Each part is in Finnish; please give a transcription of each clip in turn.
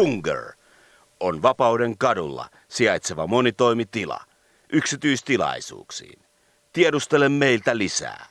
Bunger on Vapauden kadulla sijaitseva monitoimitila yksityistilaisuuksiin. Tiedustele meiltä lisää.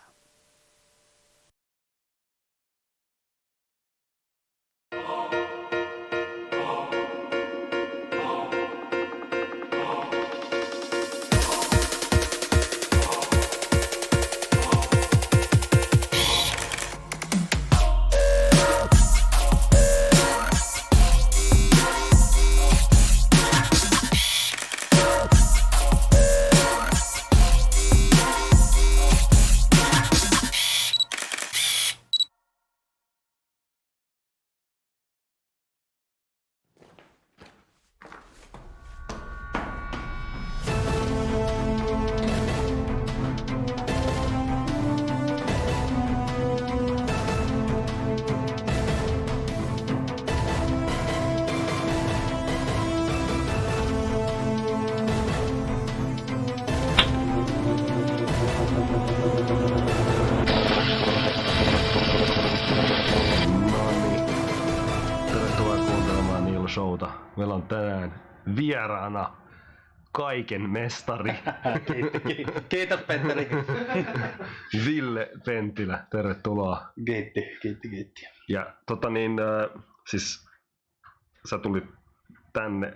Showta. Meillä on tänään vieraana kaiken mestari. Kiitos Petteri. Ville Pentilä, tervetuloa. Kiitti. Ja siis sä tulit tänne,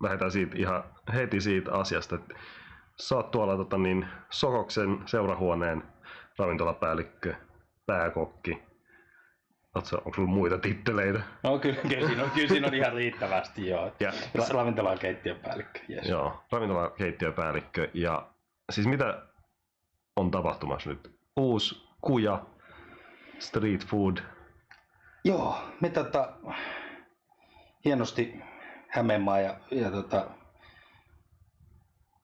lähdetään siitä ihan heti siitä asiasta, että sä oot tuolla Sokoksen seurahuoneen ravintolapäällikkö, pääkokki. Onko sulla muita titteleitä? No kyllä siinä on ihan riittävästi joo. Ravintolan keittiöpäällikkö. Yes. Joo, ravintolan keittiöpäällikkö. Ja siis mitä on tapahtumassa nyt? Uusi kuja, street food. Joo, me hienosti Hämeenmaa ja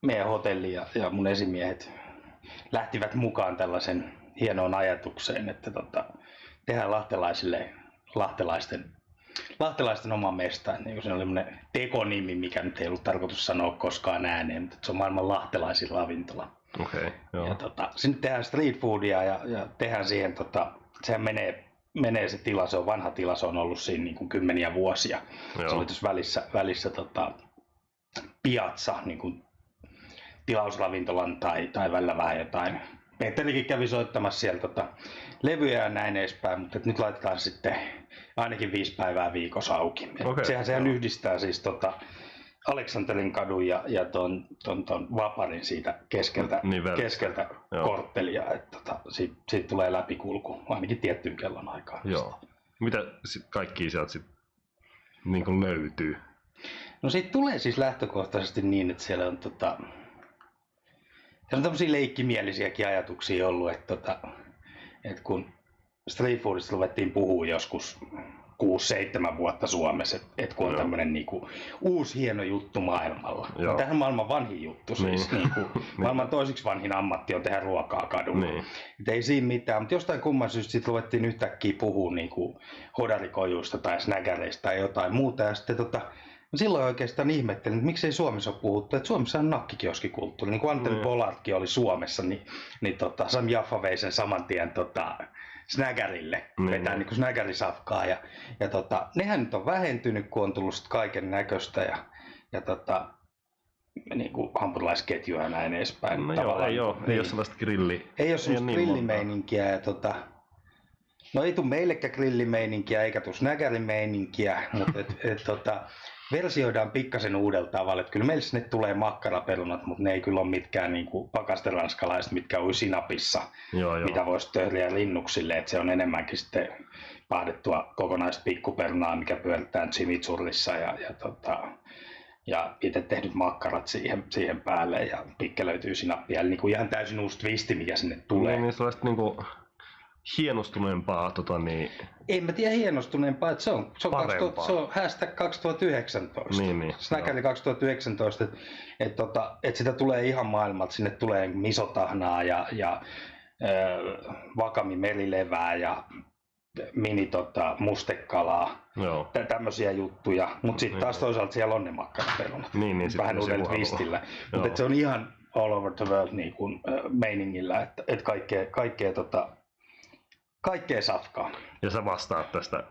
meidän hotelli ja mun esimiehet lähtivät mukaan tällaisen hienoon ajatukseen, että tehdään lahtelaisten oma mesta. Niin se oli semmoinen tekonimi, mikä nyt ei ollut tarkoitus sanoa koskaan ääneen, mutta se on maailman lahtelaisin ravintola. Okay, joo. Ja sinne tehdään street foodia ja tehdään siihen, sehän menee se tila, se on vanha tila, se on ollut siinä niin kuin kymmeniä vuosia. Joo. Se oli tuossa välissä Piazza, niin kuin tilausravintolan tai välillä vähän jotain. Petterikin kävi soittamassa siellä levyjä ja näin edespäin, mutta nyt laitetaan sitten ainakin 5 päivää viikossa auki. Okay, sehän yhdistää siis Aleksanterin kadun ja ton Vaparin siitä keskeltä korttelia, että siitä tulee läpikulku ainakin tiettyyn kellon aikaan. Joo. Mitä kaikkia sieltä sitten niin löytyy? No siitä tulee siis lähtökohtaisesti niin, että siellä on on tämmöisiä leikkimielisiäkin ajatuksia ollut, että kun street foodista ruvettiin puhua joskus 6-7 vuotta Suomessa, että kun on tämmöinen niinku uusi hieno juttu maailmalla. No, tämähän on maailman vanhin juttu siis. Niin. Maailman toiseksi vanhin ammatti on tehdä ruokaa kadulla. Niin. Ei siinä mitään, mutta jostain kumman syystä sitten ruvettiin yhtäkkiä puhua niinku hodarikojuista tai snägäreistä tai jotain muuta. Ja sitten silloin oikeastaan ihmettelin, että miksei Suomessa ole puhuttu, että Suomessa on nakkikioskikulttuuri. Niin kuin Anteri Pollardkin oli Suomessa, niin Sam Jaffa vei sen saman tien snägärille, vetää niin kuin snägärisafkaa. Ja nehän nyt on vähentynyt, kun on tullut kaiken näköistä ja niin kuin hampurilaisketjuja ja näin edespäin. No ei ole sellaista Ei ole sellaista grillimeininkiä. Ja no ei tule meillekään grillimeininkiä eikä tule snägärimeininkiä, mutta versioidaan pikkasen uudella tavalla. Että kyllä meillä sinne tulee makkaraperunat, mutta ne ei kyllä ole mitkään niin pakasteranskalaiset, mitkä ui sinapissa, mitä voisi töhriä linnuksille. Että se on enemmänkin sitten pahdettua kokonaista pikkuperunaa, mikä pyörittää chimichurrissa ja itse tehnyt makkarat siihen päälle ja pikkelöityy sinappia. Eli niin kuin ihan täysin uusi twisti, mikä sinne tulee. Niin sellaista niinku hienostuneempaa En mä tiedä hienostuneempaa, että se on hashtag 2019. Niin, Snäkäri 2019, että sitä tulee ihan maailmalta, sinne tulee misotahnaa ja vakami merilevää ja mini mustekalaa, tämmöisiä juttuja, mutta sitten taas toisaalta siellä on ne makkaraperunat, vähän uudella twistillä, mutta se on ihan all over the world niin kuin meiningillä, että kaikkea safkaa. Ja sä vastaat tästä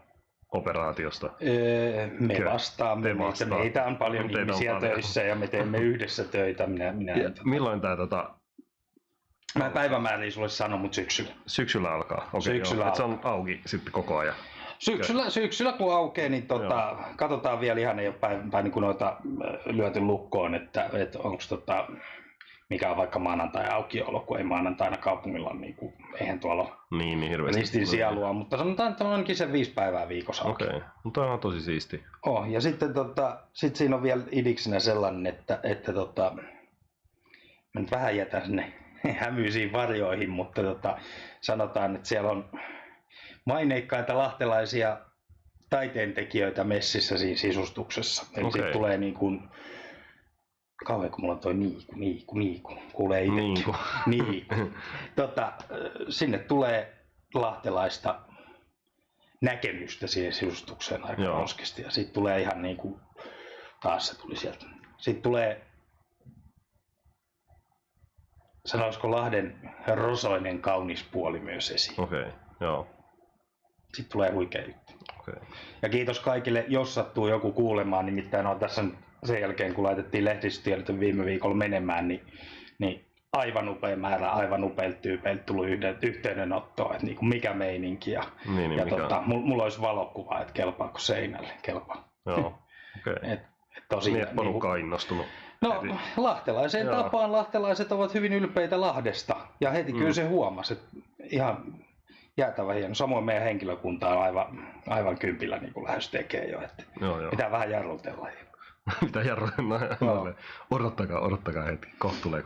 operaatiosta? Me Kyllä. vastaamme. Te vastaatte. Meitä on paljon Teitä on ihmisiä paljon. töissä ja me teemme yhdessä töitä. Milloin tää Mä päivämääriä sulle sanon, mutta syksyllä alkaa? Okei, Syksyllä joo. Et se on auki sitten koko ajan. Syksyllä kun aukeaa, niin katsotaan vielä, ihan ei ole päin niin kuin noita lyöty lukkoon, että onko mikä on vaikka maanantai aukiolo, kun ei maanantaina kaupungilla niin kuin, eihän tuolla Niin hirveästi. ristin sielua, mutta sanotaan, että on ainakin se 5 päivää viikossa auki. Okei, mutta on tosi siisti. Ja sitten sit siinä on vielä idiksenä sellainen, että mä nyt vähän jätän sinne hämyisiin varjoihin, mutta sanotaan, että siellä on maineikkaita lahtelaisia taiteentekijöitä messissä siinä sisustuksessa. Eli Okei. siitä tulee niin kuin, kauhean kun mulla on toi niiku, kuulee itsekin. Niiku. Sinne tulee lahtelaista näkemystä siihen sisustukseen aika roskisti. Ja sitten tulee ihan niin kuin, taas se tuli sieltä. Sitten tulee, sanoisiko Lahden rosoinen kaunis puoli myös esiin. Okei, joo. Sitten tulee huikea juttu. Okei. Ja kiitos kaikille, jos sattuu joku kuulemaan, nimittäin on tässä sen jälkeen, kun laitettiin lehdistötiedot viime viikolla menemään, niin aivan upea määrä, aivan upeilta tyypeiltä tullut yhteydenottoa, että niinku mikä meininki. Ja mulla olisi valokuva, että kelpaako seinälle, kelpaa. Joo, okei. Tosiaan, porukka on innostunut. No, lahtelaiseen tapaan lahtelaiset ovat hyvin ylpeitä Lahdesta, ja heti kyllä se huomasi, että ihan jäätävä hieno. Samoin meidän henkilökunta on aivan kympillä niin kuin lähes tekee jo, että pitää vähän jarrutella. Mitä jarrutella? Odottakaa heti, kohta tulee.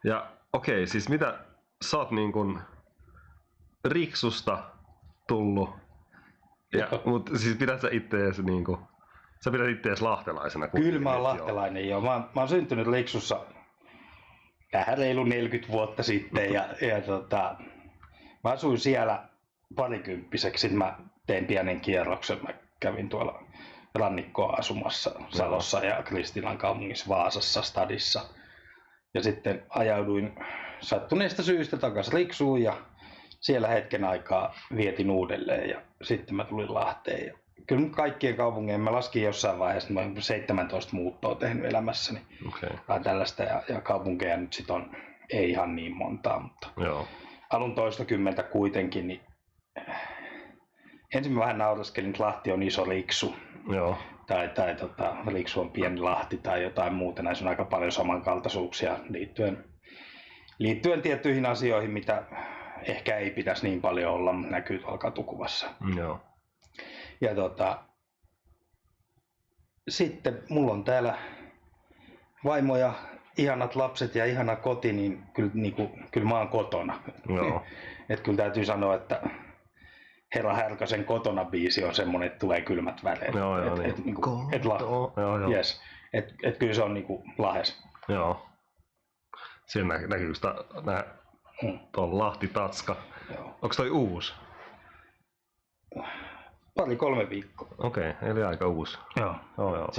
Ja okei, siis mitä sä oot niin kuin Riksusta tullut, mutta siis pidät sä ittees niinku, sä pidät ittees lahtelaisena? Kyllä mä oon lahtelainen jo. Mä oon syntynyt Riksussa vähän reilu 40 vuotta sitten ja mä asuin siellä parikymppiseksi. Sitten mä tein pienen kierroksen. Mä kävin tuolla rannikkoa asumassa Salossa ja Kristiinan kaupungissa Vaasassa stadissa. Ja sitten ajauduin sattuneesta syystä takaisin Riksuun ja siellä hetken aikaa vietin uudelleen ja sitten mä tulin Lahteen. Ja kyllä kaikkien kaupunkien, mä laskin jossain vaiheessa, mä olen 17 muuttoa tehnyt elämässäni. Tai tällaista ja kaupunkeja nyt sit on, ei ihan niin montaa, mutta alun toistakymmentä kuitenkin. Niin ensin mä vähän nauraskelin, että Lahti on iso Riksu. Tai Riksu on pieni Lahti tai jotain muuta. Näissä on aika paljon samankaltaisuuksia liittyen tiettyihin asioihin, mitä ehkä ei pitäisi niin paljon olla, mutta näkyy tuolla katukuvassa. Ja sitten mulla on täällä vaimo ja ihanat lapset ja ihana koti, niin kyllä mä oon kotona. Että kyllä täytyy sanoa, että Herra Härkösen Kotona -biisi on semmonen, että tulee kylmät väleet. Et kyllä se on niinku Lahes. Joo. Siinä näkyy tuon Lahti-tatska. Onko toi uusi? 2-3 viikkoa. Okei, eli aika uusi. Joo.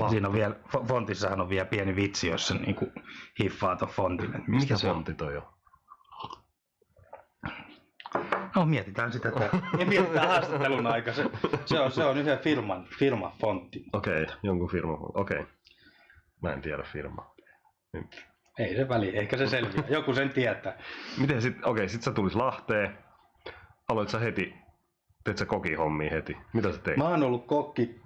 Siinä on vielä, fontissahan on vielä pieni vitsi, jos se niinku hiffaa ton fontin. Mikä fontti toi on? No mietitään sitä. Mietitään haastattelun aika. Se on yhden firman fontti. Okei, jonkun firman. Okei. Mä en tiedä firmaa. Ei se väliä, ehkä se selviää. Joku sen tietää. Miten sit sä tulit Lahteen. Aloit sä heti, teet sä kokihommia heti? Mitä sä teit? Mä oon ollut kokki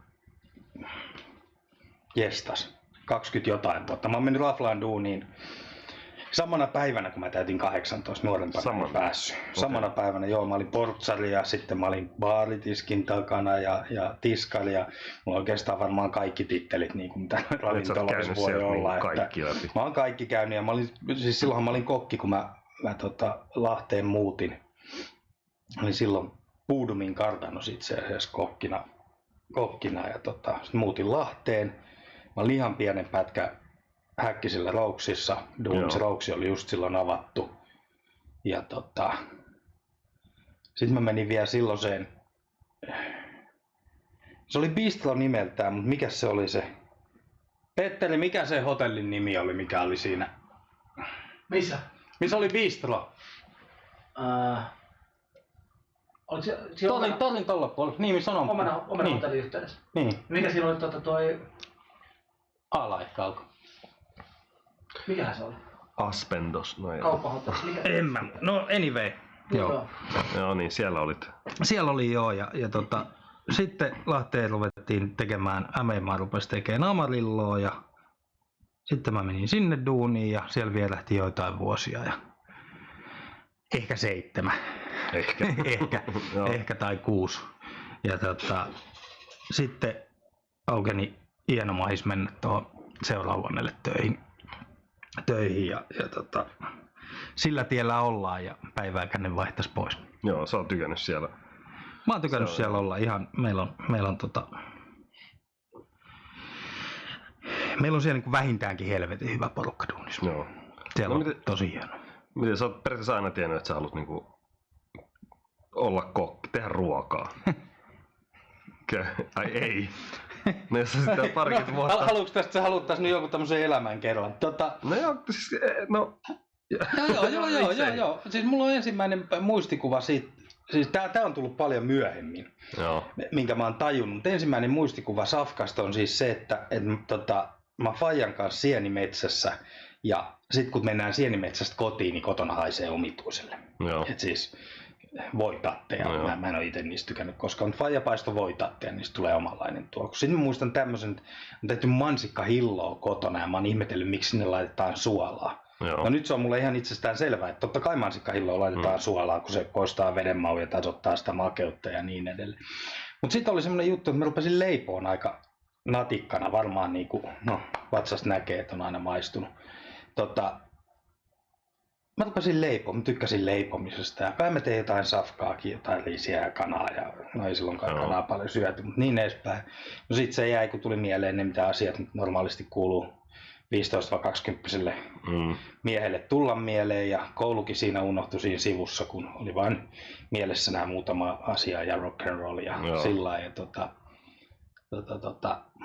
20 jotain vuotta. Mä oon mennyt Laflaan duuniin samana päivänä, kun mä täytin 18, nuorempana en päässyt. Samana päivänä, mä olin portsari ja sitten mä olin baaritiskin takana ja tiskailija. Mulla on oikeastaan varmaan kaikki tittelit, niin kuin mitä ravintolassa voi olla. Mä oon kaikki käynyt ja silloinhan mä olin kokki, kun mä Lahteen muutin. Olin silloin Puudumin kartanossa itse asiassa kokkina ja muutin Lahteen. Mä olin ihan pienen pätkä Häkkisillä Rouksissa. Se Rouksi oli just silloin avattu. Ja sitten mä menin vielä silloiseen. Se oli bistro nimeltään, mutta mikä se oli se? Petteri, mikä se hotellin nimi oli, mikä oli siinä? Missä? Missä oli bistro? Oliko siellä Torin tolla puolella, niin missä on omena niin. hotellin yhteydessä? Niin, Mikä siinä oli toi... ala ehkä alkoi. Mikähän se oli? Aspendos. No, Kauppahotelli? Mikä? En mä, no anyway. Joo. Joo, niin siellä olit. Siellä oli joo, ja sitten Lahteen ruvettiin tekemään, Hämeenmaa rupesi tekemään Amarilloa, ja sitten mä menin sinne duuniin, ja siellä vierähti joitain vuosia, ja ehkä 7, Ehkä. Joo. ehkä tai 6. Ja sitten aukeni hieno mahis mennä tuohon seurahuoneelle töihin ja sillä tiellä ollaan ja päivääkään vaihtaisi pois. Joo, sä oot tykännyt siellä. Mä oon tykännyt siellä olla ihan, meillä on siellä niin vähintäänkin helvetin hyvä porukka duunissa. Joo. Siellä on miten, tosi hieno. miten sä oot periaatteessa aina tiennyt, että sä haluat niinku olla kokki, tehdä ruokaa? Ai ei. No jos sä sitten parikymmentä vuotta... Haluatko tästä sä haluttaisiin nyt joku tämmöisen elämänkerran? No joo, siis no... Joo. Siis mulla on ensimmäinen muistikuva siitä, siis tää on tullut paljon myöhemmin, Joo. minkä mä oon tajunnut. Mutta ensimmäinen muistikuva Safkasta on siis se, että mä Fajan kanssa sienimetsässä ja sit kun mennään sienimetsästä kotiin, niin kotona haisee omituiselle. Joo. Et siis voitatteja, No mä en ole itse niistä tykännyt koskaan, mutta Faija paistoi voitatteja, niin niistä tulee omanlainen tuoksu. Sitten mä muistan tämmöisen, että on tehty mansikkahilloa kotona ja mä oon ihmetellyt, miksi sinne laitetaan suolaa. Joo. No nyt se on mulle ihan itsestään selvää, että totta kai mansikkahilloa laitetaan suolaa, kun se poistaa vedenmaun ja tasoittaa sitä makeutta ja niin edelleen. Mutta sitten oli semmoinen juttu, että mä rupesin leipoon aika natikkana, varmaan niinku, no vatsasta näkee, että on aina maistunut. Mä rupesin leipoon, mä tykkäsin leipomisesta ja mä tein jotain safkaakin, jotain riisiä ja kanaa ja no ei silloinkaan kanaa paljon syöty, mutta niin edespäin. No sit se jäi, kun tuli mieleen ne mitä asiat normaalisti kuuluu 15-20 miehelle tulla mieleen ja koulukin siinä unohtui siinä sivussa, kun oli vain mielessä nämä muutama asia ja rock and roll ja sillä lailla.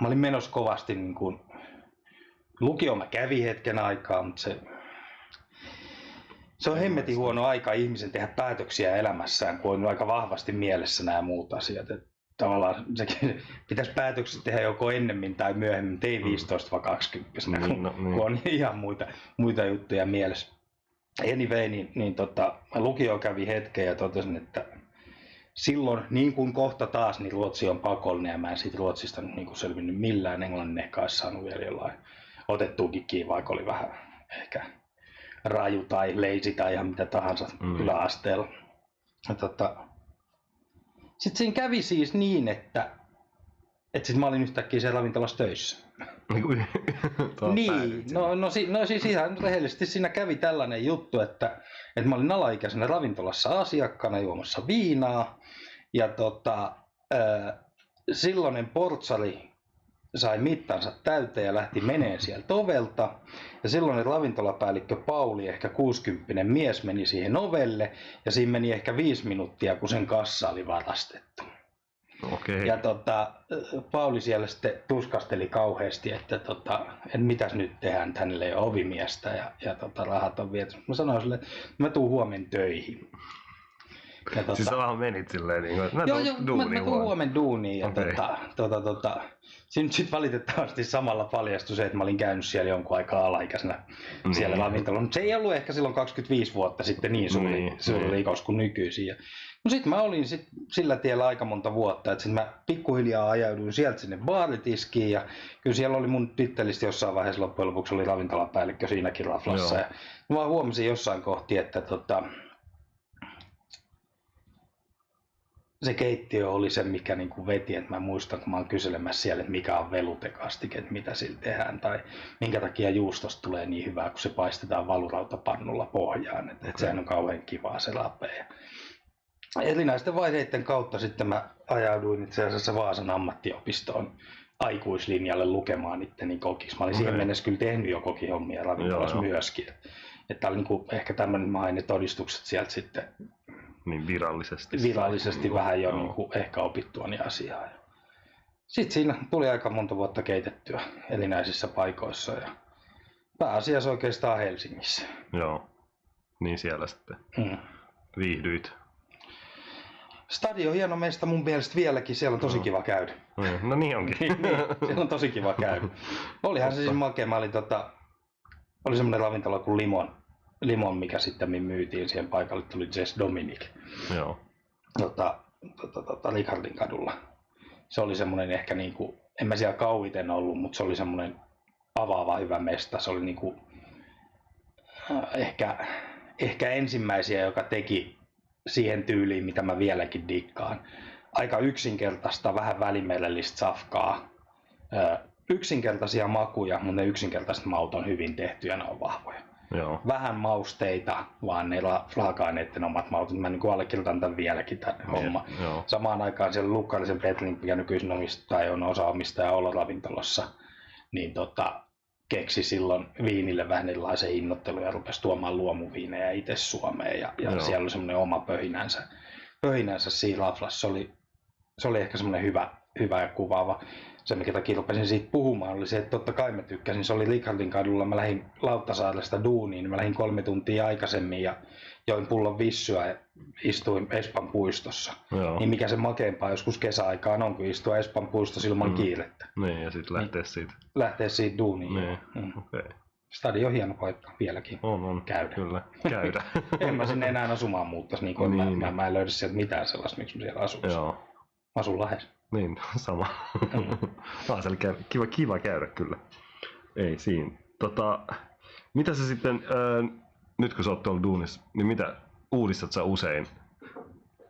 Mä olin menossa kovasti niin kuin, lukio mä kävin hetken aikaa, mutta se on hemmetin huono aika ihmisen tehdä päätöksiä elämässään, kun on aika vahvasti mielessä nämä muut asiat. Että tavallaan sekin pitäisi päätökset tehdä joko ennemmin tai myöhemmin, ei 15-20, kun on ihan muita juttuja mielessä. Anyway, mä lukio kävi hetken ja totesin, että silloin, niin kuin kohta taas, niin ruotsi on pakollinen ja mä en siitä ruotsista niin selvinnyt millään. Englannin ehkä olisi saanut vielä jollain otettuukin kiinni, vaikka oli vähän ehkä raju tai lazy tai ihan mitä tahansa yläasteella. Sitten siinä kävi siis niin, että sit mä olin yhtäkkiä siellä ravintolassa töissä. Niin, no siis ihan rehellisesti siinä kävi tällainen juttu, että mä olin alaikäisenä ravintolassa asiakkaana juomassa viinaa ja silloinen portsari sai mittansa täyteen ja lähti meneen sieltä ovelta. Ja silloin ravintolapäällikkö Pauli, ehkä 60 mies, meni siihen ovelle ja siinä meni ehkä 5 minuuttia, kun sen kassa oli varastettu. Okay. Ja Pauli siellä sitten tuskasteli kauheasti, että mitäs nyt tehdään, että hänelle ei ole ovimiestä ja rahat on viety. Mä sanoin sille, että mä tuun huomenna töihin. Ja siis sä vaan menit silleen niin kuin, mä tuun huomenna duuniin ja okay. Sitten valitettavasti samalla paljastui se, että mä olin käynyt siellä jonkun aikaa alaikäisenä siellä ravintolassa. Mutta se ei ollut ehkä silloin 25 vuotta sitten niin suuri rikos kuin nykyisin. No sit mä olin sillä tiellä aika monta vuotta, että sit mä pikkuhiljaa ajauduin sieltä sinne baaritiskiin ja kyllä siellä oli mun tittelisti jossain vaiheessa loppujen lopuksi oli ravintolapäällikkö siinäkin raflassa. Ja mä huomasin jossain kohti, että se keittiö oli se, mikä niinku veti, että mä muistan, kun mä oon kyselemässä siellä, että mikä on velutekastike, että mitä sillä tehdään, tai minkä takia juustosta tulee niin hyvää, kun se paistetaan valurautapannulla pohjaan, että sehän on kauhean kivaa se rapea. Erinäisten vaiheiden kautta sitten mä ajauduin itse asiassa Vaasan ammattiopistoon aikuislinjalle lukemaan itteni kokiksi. Mä olin siihen mennessä kyllä tehnyt jo kokihommia ravintolassa myöskin. Että oli niinku ehkä tämmöinen maine todistukset sieltä sitten niin virallisesti vähän jo niinku ehkä opittuani asiaa. Sitten siinä tuli aika monta vuotta keitettyä erinäisissä paikoissa ja pääasiassa oikeastaan Helsingissä. Joo, niin siellä sitten viihdyit. Stadi on hieno mesta mun mielestä vieläkin, siellä on tosi kiva käydä. No niin onkin. niin, siellä on tosi kiva käydä. Olihan se siis makea, oli semmoinen ravintola kuin Limon, mikä sitten myytiin siihen paikalle, tuli Jess Dominic. Joo. Richardin kadulla. Se oli semmoinen ehkä niinku, en mä siellä kauiten ollut, mutta se oli semmoinen avaava hyvä mesta. Se oli niinku, ehkä ensimmäisiä, joka teki siihen tyyliin, mitä mä vieläkin dikkaan. Aika yksinkertaista, vähän välimerellistä safkaa. Yksinkertaisia makuja, mutta ne yksinkertaiset maut on hyvin tehty ja ne on vahvoja. Joo. Vähän mausteita, vaan ne raaka-aineiden omat maut. Mä niin allekirjoitan tämän vieläkin tämän homma. Joo. Samaan aikaan siellä Lukkarisen Petlin, mikä nykyisin omistaja on osa omistaja Olo-ravintolassa, niin keksi silloin viinille vähän erilaisen hinnoittelun ja rupesi tuomaan luomuviinejä itse Suomeen. Ja siellä oli semmoinen oma pöhinänsä siinä raflassa. Se oli ehkä semmoinen hyvä ja kuvaava. Se, mikä takia rupesin siitä puhumaan, oli se, että totta kai mä tykkäsin. Se oli Richardin kadulla. Mä lähdin Lauttasaaresta duuniin. Mä lähdin 3 tuntia aikaisemmin ja join pullon vissyä ja istuin Espan puistossa. Joo. Niin mikä se makeampaa joskus kesäaikaan on, kun istua Espan puistossa ilman kiirettä. Niin, ja sitten lähteä siitä duuniin. Niin, okei. Stadi on hieno paikka vieläkin. On. Käydä. Kyllä, käydä. En mä sinne enää asumaan muuttaisi, niin kuin mä en löydä sieltä mitään sellaista, miksi mä siellä asuisin. Joo. Mä asun Lahdessa. Niin, sama. Kiva käydä kyllä. Ei siinä. Mitä sä sitten, nyt kun sä oot tuolla duunissa, niin mitä uudistat sä usein?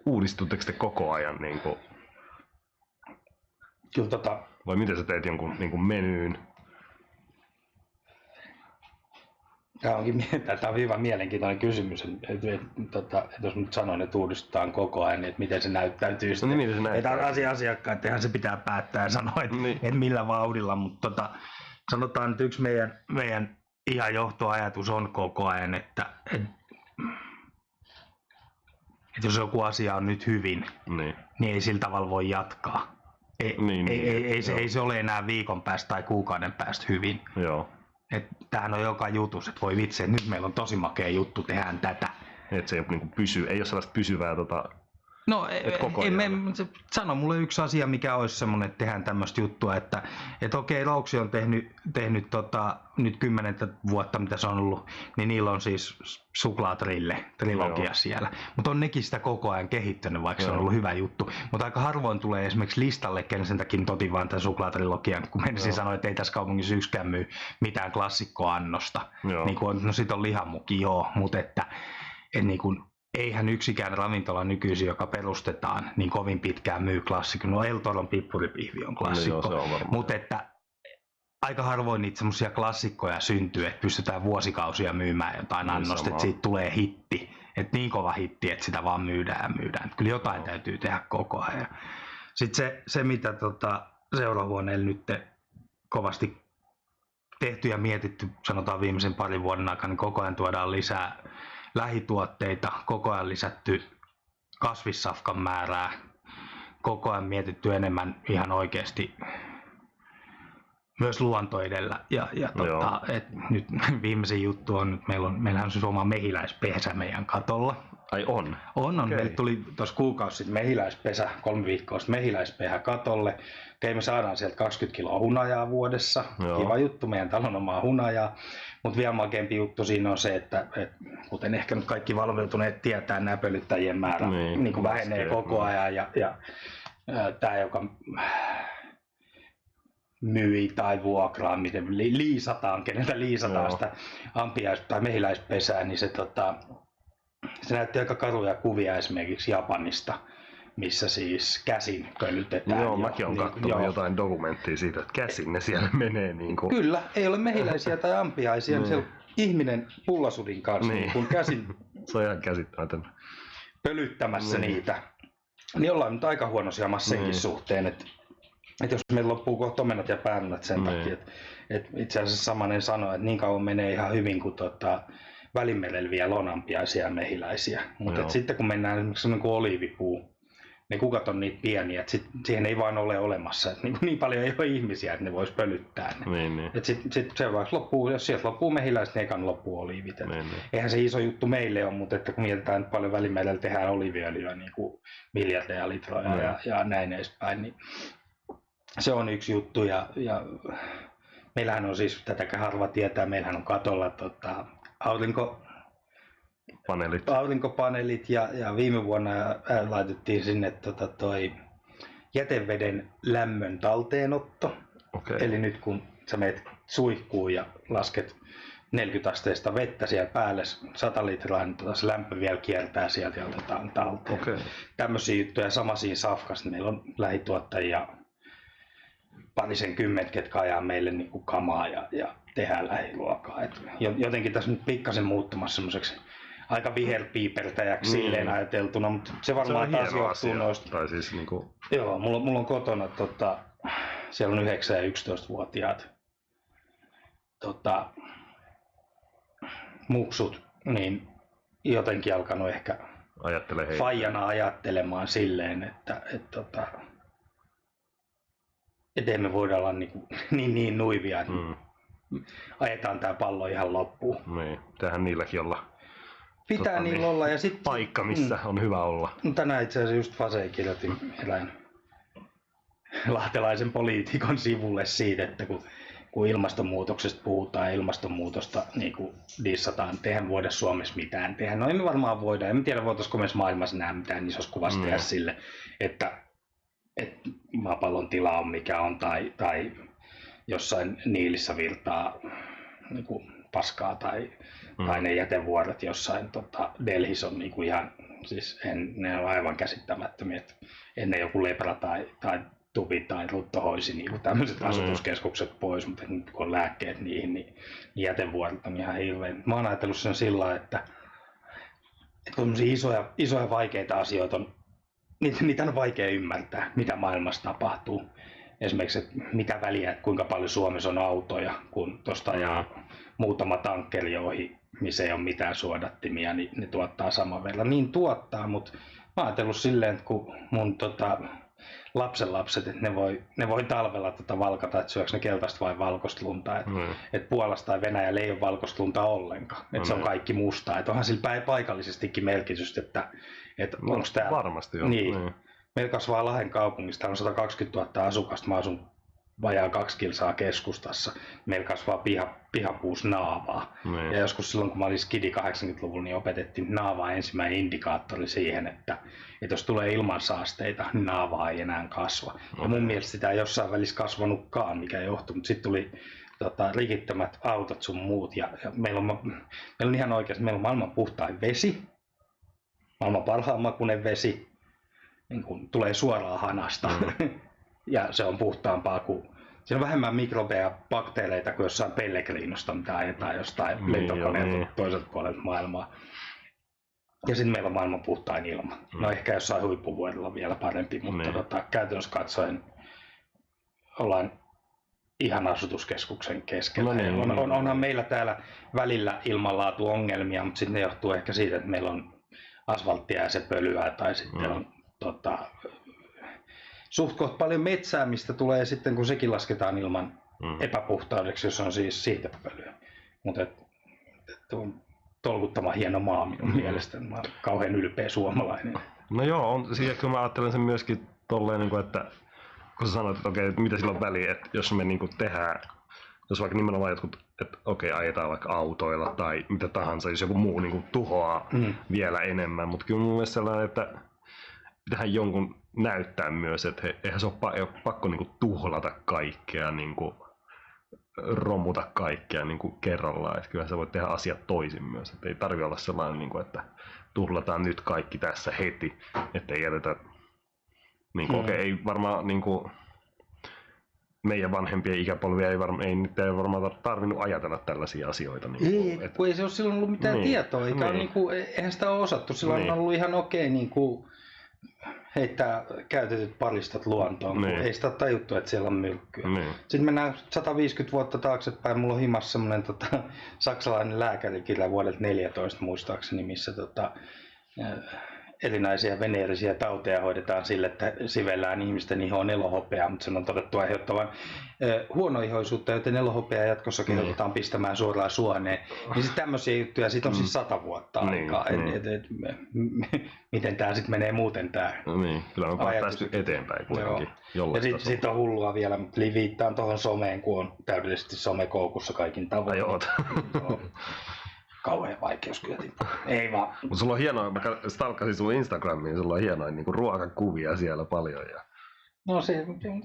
Uudistutteko te koko ajan? Niin kuin, Kyllä vai miten sä teet jonkun niin kuin menyyn? Tämä on hyvä mielenkiintoinen kysymys, että jos nyt sanon, että uudistetaan koko ajan, niin että miten se näyttäytyy. No niin, miten se näyttäytyy? Asiakkaattehan se pitää päättää ja sanoa, että, niin. että millä vauhdilla, mutta sanotaan, että yksi meidän ihan johtoajatus on koko ajan, että jos joku asia on nyt hyvin, niin ei sillä tavalla voi jatkaa. Ei se ole enää viikon päästä tai kuukauden päästä hyvin. Joo. Tämähän on joka jutus, että voi vitsi, että nyt meillä on tosi makea juttu, tehdään tätä. Että se ei ole sellaista pysyvää No, sano mulle yksi asia, mikä olisi semmoinen, että tehdään tämmöistä juttua, että okei, Rouksi on tehnyt nyt 10 vuotta, mitä se on ollut, niin niillä on siis trilogia siellä. Mutta on nekin sitä koko ajan kehittänyt, vaikka se on ollut hyvä juttu. Mutta aika harvoin tulee esimerkiksi listalle, ken sen takia otin vaan tämän suklaatrilogian, kun menisin sanoa, että ei tässä kaupungissa yksikään myy mitään klassikkoannosta. Niin kuin, no sit on lihamuki, mutta että niin kuin, eihän yksikään ravintola nykyisin, joka perustetaan, niin kovin pitkään myy klassikko. No El Toron pippuripihvi on klassikko, mutta että aika harvoin niitä semmoisia klassikkoja syntyy, että pystytään vuosikausia myymään jotain annosta, että siitä tulee hitti. Että niin kova hitti, että sitä vaan myydään ja myydään. Että kyllä jotain täytyy tehdä koko ajan. Sitten se mitä seurahuoneella nyt kovasti tehty ja mietitty, sanotaan viimeisen parin vuoden aikana, niin koko ajan tuodaan lisää lähituotteita, koko ajan lisätty kasvissafkan määrää, koko ajan mietitty enemmän ihan oikeasti myös luonto edellä. Et nyt viimeisin juttu on, että meillähän on siis oma mehiläispesä meidän katolla. Ai on? On. Okay. Meille tuli tuossa kuukausi sitten mehiläispesä, 3 viikkoa sitten mehiläispesä katolle. Okei, me saadaan sieltä 20 kiloa hunajaa vuodessa. Joo. Kiva juttu, meidän talon omaa hunajaa. Mutta vielä makeampi juttu siinä on se, että kuten ehkä nyt kaikki valveutuneet tietää, nämä pölyttäjien määrä niin vähenee koko ajan. Ja tämä, joka myi tai vuokraa, miten liisataan, keneltä liisataan sitä tai mehiläispesää, niin se näytti aika karuja kuvia esimerkiksi Japanista, missä siis käsin pölytetään. Joo, mäkin olen katsonut jotain dokumenttia siitä, että käsin ne siellä menee. Niin kuin. Kyllä, ei ole mehiläisiä tai ampiaisia, niin siellä ihminen pullasudin kanssa, kun käsin se on ihan käsittämätöntä. Pölyttämässä niitä. Niin ollaan nyt aika huonoisia senkin suhteen, että jos meillä loppuu kohta omenat ja päänät sen takia, että itse asiassa samanen sanoi, että niin kauan menee ihan hyvin kuin Välimerellä vielä on ampiaisia ja mehiläisiä. Mutta sitten kun mennään esimerkiksi sellainen kuin oliivipuu, ne kukat on niitä pieniä, että siihen ei vaan ole olemassa. Että niin paljon ei ole ihmisiä, että ne vois pölyttää ne. Niin. Et sit se vaikka loppuu, jos sieltä loppuu mehiläiset, ne ekan loppuu oliivit. Niin. Eihän se iso juttu meille ole, mutta että kun mietitään, että paljon Välimerellä tehdään oliiviöljyä niin kuin miljardeja litroja ja näin edespäin, niin se on yksi juttu. Ja meillähän on siis, tätäkään harva tietää, meillähän on katolla aurinkopaneelit ja viime vuonna laitettiin sinne toi jäteveden lämmön talteenotto. Okay. Eli nyt kun sä menet suihkuun ja lasket 40 asteista vettä siellä päälle 100 litraa, niin se lämpö vielä kiertää sieltä ja otetaan talteen. Okay. Tämmöisiä juttuja. Sama siinä Safkassa. Meillä on lähituottajia parisen kymmentä, ketkä ajaa meille niin kuin kamaa ja tehdään lähiruokaa. Et jotenkin tässä nyt pikkasen muuttumassa semmoiseksi aika viherpiipertäjäksi silleen ajateltuna, mutta se varmaan taas johtuu noista. Tai siis niinku... Joo, mulla on kotona, siellä on 9- ja 11-vuotiaat muksut, niin jotenkin alkanut ehkä faijana ajattelemaan silleen, että me voida olla niin nuivia, että ajetaan tää pallo ihan loppuun. Niin, tähän niilläkin olla. Pitää niillä olla. Ja sit, paikka, missä on hyvä olla. Tänään itse asiassa just Faseen kirjoitin erään lahtelaisen poliitikon sivulle siitä, että kun ilmastonmuutoksesta puhutaan ja ilmastonmuutosta niin kuin dissataan, eihän voida Suomessa mitään tehdä. No emme varmaan voida. En tiedä, voitaisiko myös maailmassa nähdä mitään isossa kuvassa tehdä sille, että maapallon tila on mikä on tai jossain Niilissä virtaa niin kuin paskaa tai ne jätevuoret jossain Delhissä on niin kuin ihan, siis ne on aivan käsittämättömiä, että ennen joku lepra tai tupi tai rutto hoisi niin tämmöiset asutuskeskukset pois, mutta nyt kun on lääkkeet niihin, niin jätevuoret on ihan hirveän. Mä oon ajatellut sen sillä, että kun isoja vaikeita asioita on, niitä on vaikea ymmärtää, mitä maailmassa tapahtuu. Esimerkiksi, että mitä väliä, että kuinka paljon Suomessa on autoja, kun tuosta ajaa muutama tankkeri ohi, missä ei ole mitään suodattimia, niin ne tuottaa saman verran. Niin tuottaa, mutta mä oon ajatellut silleen, että kun mun lapsenlapset, että ne voi talvella valkata, että syöks ne keltaista vai valkoista lunta. Että Puolassa tai Venäjällä ei ole valkoista lunta ollenkaan. Että se on kaikki mustaa. Että onhan sillä paikallisestikin merkitystä, että onko täällä... Varmasti on. Niin. Meillä kasvaa Lahden kaupungissa, täällä on 120 000 asukasta, mä asun vajaa 2 kilsaa keskustassa. Meillä kasvaa pihapuus naavaa. Ja joskus silloin, kun mä olin skidi 80-luvulla, niin opetettiin naavaa ensimmäinen indikaattori siihen, että jos tulee ilmansaasteita, niin naavaa ei enää kasva. Ja mun mielestä sitä ei jossain välissä kasvanutkaan, mikä johtui. Mutta sitten tuli rikittömät autot sun muut. Ja meillä on ihan oikeasti, meillä on maailman puhtain vesi, maailman parhaan makuinen vesi. Niin kun tulee suoraan hanasta ja se on puhtaampaa kuin, siinä on vähemmän mikrobeja ja bakteereita kuin jossain Pellegrinosta, mitä ajetaan jostain lentokoneelta toiselta puolelta maailmaa. Ja sitten meillä on maailman puhtain ilma. No ehkä jossain huippuvuodella vielä parempi, mutta käytännössä katsoen ollaan ihan asutuskeskuksen keskellä. Onhan meillä täällä välillä ilmanlaatuongelmia, mutta sitten ne johtuu ehkä siitä, että meillä on asfalttia ja se pölyä tai sitten on suht kohta paljon metsää, mistä tulee sitten, kun sekin lasketaan ilman epäpuhtaudeksi, jos on siis siitä pölyä. Mutta on tolkuttoman hieno maa minun mielestäni. Mä oon kauhean ylpeä suomalainen. No joo, on, siihen kyllä mä ajattelen sen myöskin tolleen, että kun sä sanoit, että okei, mitä sillä on väliä, että jos me tehdään, jos vaikka nimenomaan jotkut, että okei, ajetaan vaikka autoilla tai mitä tahansa, jos joku muu tuhoaa vielä enemmän, mutta kyllä mun mielestä sellainen, että pitähän jonkun näyttää myös, että eihän se ole pakko tuhlata kaikkea, romuta kaikkea kerrallaan. Että kyllä sä voit tehdä asiat toisin myös. Että ei tarvitse olla sellainen, että tuhlataan nyt kaikki tässä heti, ettei jätetä. Okei, ei varmaan meidän vanhempien ikäpolvia ei varmaan tarvinnut ajatella tällaisia asioita. Kun ei se ole silloin ollut mitään tietoa, eihän sitä ole osattu. Silloin on ollut ihan okei heittää käytetyt palistat luontoon, kun ei sitä ole tajuttu, että siellä on myrkkyä. Sitten mennään 150 vuotta taaksepäin. Mulla on himassa semmoinen saksalainen lääkärikirja vuodelta 14 muistaakseni, missä erinäisiä veneerisiä tauteja hoidetaan sille, että sivellään ihmisten ihoon elohopeaa, mutta sen on todettu aiheuttavan huonoihoisuutta, joten elohopeaa jatkossa kehotetaan pistämään suoraan suoneen. Niin sitten tämmöisiä juttuja, siitä on siis 100 vuotta aikaa. Miten tämä sitten menee muuten tämä? No niin, kyllä me päästy eteenpäin kuitenkin. Ja sitten on hullua vielä, mutta viittaan tuohon someen, kun on täydellisesti somekoukussa kaikin tavoin. Joo. Kauhean vaikeus kyllä. Ei vaan. Mutta sulla on hienoa, mä stalkkasin sun Instagramiin, sulla on hienoja niinku ruokakuvia siellä paljon. Ja... No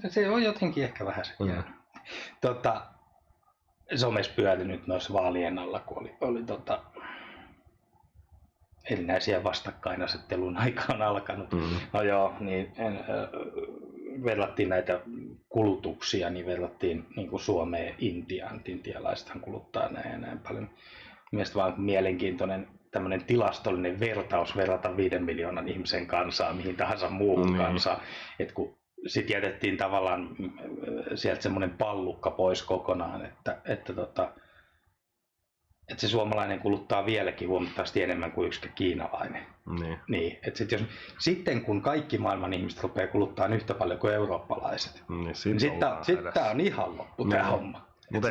se on jotenkin ehkä vähän se hieno. Somessa pyöri nyt noissa vaalien alla, kun oli erinäisiä vastakkainasettelun aika on alkanut. No joo, niin verrattiin näitä kulutuksia, niin verrattiin niin kuin Suomeen Intiaan. Intialaisethan kuluttaa näin ja näin paljon. Mielestäni vaan mielenkiintoinen tämmöinen tilastollinen vertaus verrata 5 miljoonan ihmisen kansaa mihin tahansa muuhun kansaan. Et kun sitten jätettiin tavallaan sieltä semmoinen pallukka pois kokonaan, että se suomalainen kuluttaa vieläkin huomattavasti enemmän kuin yksi kiinalainen. Niin, että sitten kun kaikki maailman ihmiset rupeaa kuluttaa yhtä paljon kuin eurooppalaiset, niin sitten tämä on ihan loppu tämä homma.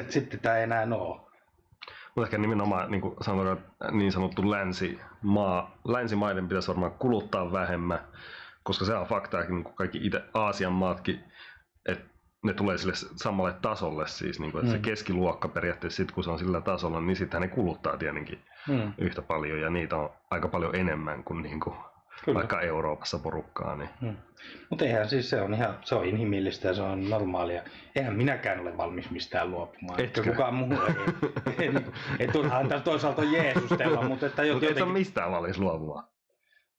Sitten tämä ei enää ole. Mutta ehkä nimenomaan niin sanottu länsimaiden pitäisi varmaan kuluttaa vähemmän, koska se on fakta, että niin kaikki Aasian maatkin, että ne tulee sille samalle tasolle, siis, niin kuin, että se keskiluokka periaatteessa, sit, kun se on sillä tasolla, niin sittenhän ne kuluttaa tietenkin yhtä paljon, ja niitä on aika paljon enemmän kuin, vaikka Euroopassa porukkaa. Niin. Mutta eihän siis se on inhimillistä ja se on normaalia. Eihän minäkään ole valmis mistään luopumaan. Etkö? Kukaan muu ei. Turhaan tässä toisaalta on Jeesustella, mutta että jotenkin... et ole mistään valmis luopumaan.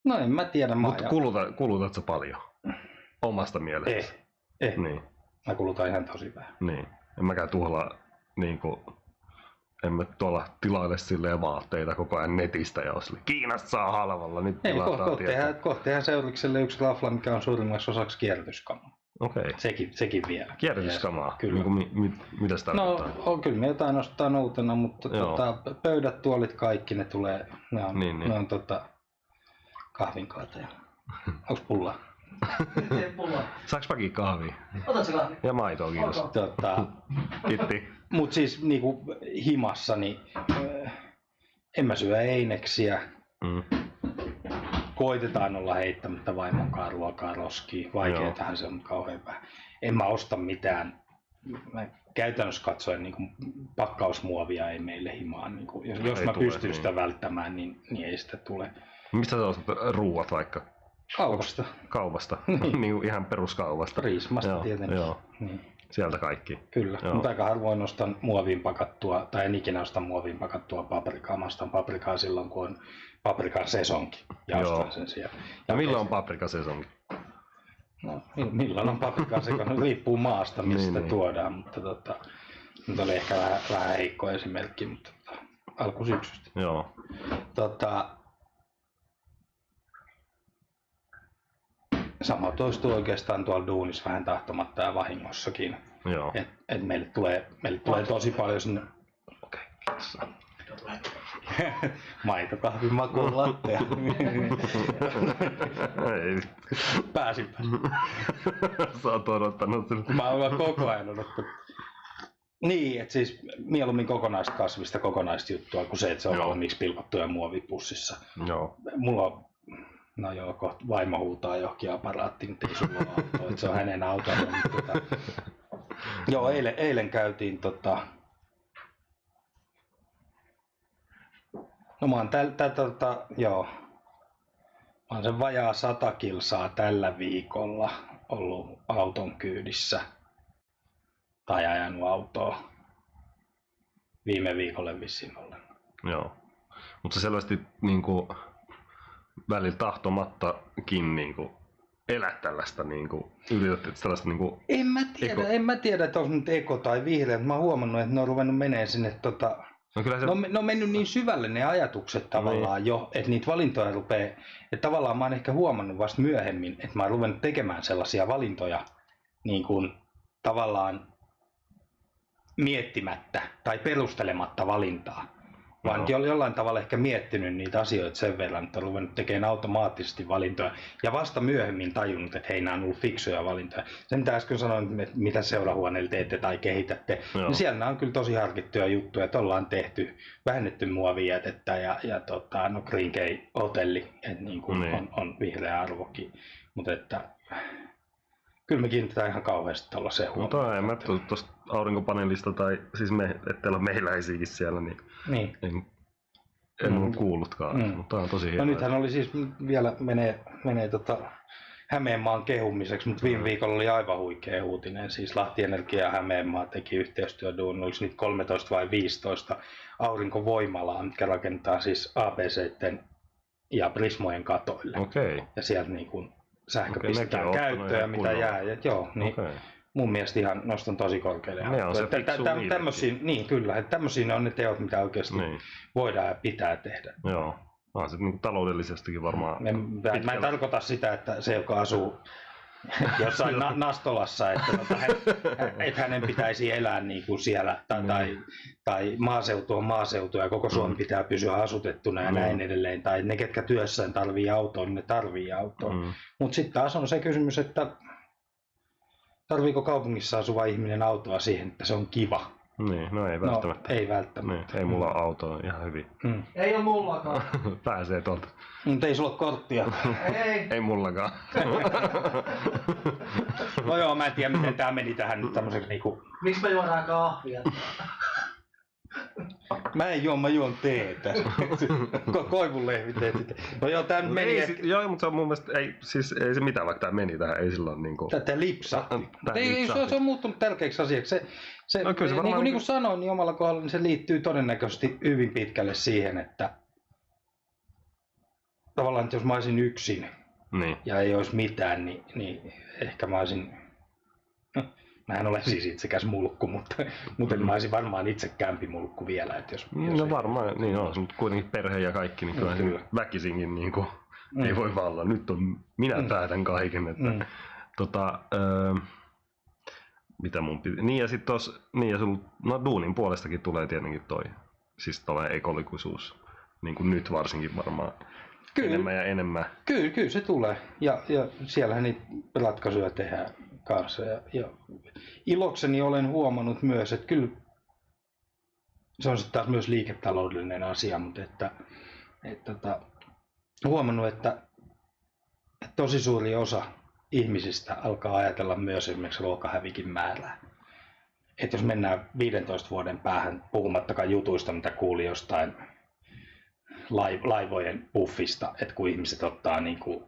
No en mä tiedä. Mutta kulutatko paljon omasta mielestä? Ei. Niin. Mä kulutan ihan tosi vähän. Niin. En mäkään en mä tuolla tilaile silleen vaatteita koko ajan netistä, ja jos Kiinasta saa halvalla, niin Kohtehan Seurikselle yksi rafla, mikä on suurimmaksi osaksi kierrätyskamaa. Okei. Sekin vielä. Kierrätyskamaa? Kyllä. Mitä se tarkoittaa? No, kyllä me jotain ostaa uutena, mutta pöydät, tuolit, kaikki ne tulee, ne on kahvinkaateja. Onks pullaa? Saaks mäkin kahvia? Otatko kahvia? Ja maitoa, kiitos. Kiitti. Mut siis niinku himassa, niin en mä syö eineksiä. Koitetaan olla heittämättä vaimonkaan ruokaa roskiin. Vaikeetahan se on kauhean vähän. En mä osta mitään. Mä käytännössä katsoen niin pakkausmuovia ei meille himaan. Niin jos mä pystyn sitä välttämään, niin ei sitä tule. Mistä sä ostat ruuat vaikka? Kaupasta. Niin ihan peruskaupasta. Prismasta tietenkin. Joo. Niin. Sieltä kaikki. Kyllä, mutta aika harvoin ostan muoviin pakattua, tai en ikinä osta muoviin pakattua paprikaa. Mä ostan paprikaa silloin, kun on paprikan sesonki, ja ostan sen siellä. Ja milloin on paprikan sesonki? No, milloin on paprikan sesonki? Riippuu maasta, mistä tuodaan, mutta nyt oli ehkä vähän heikko esimerkki, mutta alkusyksystä. Joo. Sama toistuu oikeastaan tuolla duunissa vähän tahtomatta ja vahingossakin. Joo. Et meille tulee tosi paljon sinne. Okei, kiitos. Maitokahvin makuun lattea. Pääsinpä. Sä oot odottanut sen. Mä oon koko ajan odottanut. Niin, että siis mieluummin kokonaista kasvista kokonaista juttua kuin se, että se on valmiiksi pilkottuja muovipussissa. Joo. Mulla on no joo, kohta vaimo huutaa johonkin aparaattiin, mutta ei sulla ole autoa, että se on hänen autonsa. Joo, eilen käytiin no mä oon mä oon sen vajaa 100 kilsaa tällä viikolla ollut auton kyydissä tai ajanut autoa viime viikolle vissiin ollen. Joo, mutta selvästi niinku välillä tahtomattakin niinku elät tällaista niinku yrität tällaista niinku En mä tiedä, että on nyt eko tai vihreä, mutta mä oon huomannut, että ne on ruvennut menee sinne No kyllä se... ne on mennyt niin syvälle ne ajatukset tavallaan jo, että niitä valintoja rupeaa, että tavallaan mä oon ehkä huomannut vasta myöhemmin, että mä oon ruvennut tekemään sellaisia valintoja niin kuin tavallaan miettimättä tai perustelematta valintaa. vaan jollain tavalla ehkä miettinyt niitä asioita sen verran, että on ruvennut tekemään automaattisesti valintoja ja vasta myöhemmin tajunnut, että hei, nämä on ollut fiksuja valintoja. Se mitä äsken sanoin, että mitä seurahuoneella teette tai kehitätte, niin siellä nämä on kyllä tosi harkittuja juttuja, että ollaan tehty, vähennetty muovijätettä ja no Green Key-hotelli, että niin kuin on vihreä arvokin, mutta että kyllä me kiinnitetään ihan kauheasti tuollaiseen huomioon. Mutta en mä tullut tuosta aurinkopaneelista, tai siis että teillä on mehiläisiäkin siellä, niin. En ole kuullutkaan, mutta on tosi hienoa. No nythän oli siis vielä menee Hämeenmaan kehumiseksi, mutta viime viikolla oli aivan huikea uutinen. Siis Lahti Energia ja Hämeenmaa teki yhteistyöduun, oliko niitä 13 vai 15 aurinkovoimalaa, mitkä rakentaa siis ABC:ten ja Prismojen katoille. Okei. Ja sieltä niin kuin sähkö pistetään käyttöön ja mitä jää. Ja, niin mun mielestä ihan nostan tosi korkealle. Ne on se fiksu niin kyllä, että tämmöisiä on ne teot, mitä oikeasti voidaan ja pitää tehdä. Joo. Se niin taloudellisestikin varmaan. Mä en tarkoita sitä, että se, joka asuu jossain Nastolassa, että hänen pitäisi elää niin kuin siellä, tai maaseutu on maaseutu ja koko Suomi pitää pysyä asutettuna ja näin edelleen, tai ne, ketkä työssään tarvii autoa, niin ne tarvii autoa. Mutta sitten taas on se kysymys, että tarviiko kaupungissa asuva ihminen autoa siihen, että se on kiva? Niin, no ei välttämättä. No, ei välttämättä. Niin, ei mulla ole autoa ihan hyvin. Ei ole mullakaan. Pääsee tuolta. Mutta ei sulla ole korttia. Ei mullakaan. No joo, mä en tiedä miten tää meni tähän nyt tämmöiseksi niinku... Miksi me juodaan kahvia? Mä en juo, mä juon teetä. Koivunlehviteet. No joo, tää meni joo, mutta se on mun mielestä, ei se mitään, vaikka tää meni tähän, ei silloin niinku... Tää lipsahti. Se on muuttunut tärkeäksi asiaksi. No, kyllä se niin kuin sanoin, niin omalla kohdalla niin se liittyy todennäköisesti hyvin pitkälle siihen, että tavallaan, että jos mä olisin yksin ja ei olisi mitään, niin ehkä mä olisin... Mähän olen siis itsekäs mulkku, mutta mä olisin varmaan itse kämpimulkku vielä. Että jos no varmaan, niin on, mutta kuitenkin perhe ja kaikki, niin kyllä väkisinkin niin kuin, ei voi vaan olla. Nyt minä päätän kaiken. Että, mitä mun piti... Niin ja sitten duunin puolestakin tulee tietenkin toi, siis tällainen ekologisuus, niin kuin nyt varsinkin varmaan. Kyllä. Enemmän ja enemmän. Kyllä se tulee. Ja siellähän niitä ratkaisuja tehdään kanssa. Ja ilokseni olen huomannut myös, että kyllä se on sitten taas myös liiketaloudellinen asia, mutta että huomannut, että tosi suuri osa ihmisistä alkaa ajatella myös esimerkiksi ruokahävikin määrää. Että jos mennään 15 vuoden päähän, puhumattakaan jutuista, mitä kuuli jostain laivojen puffista, että kun ihmiset ottaa niin kuin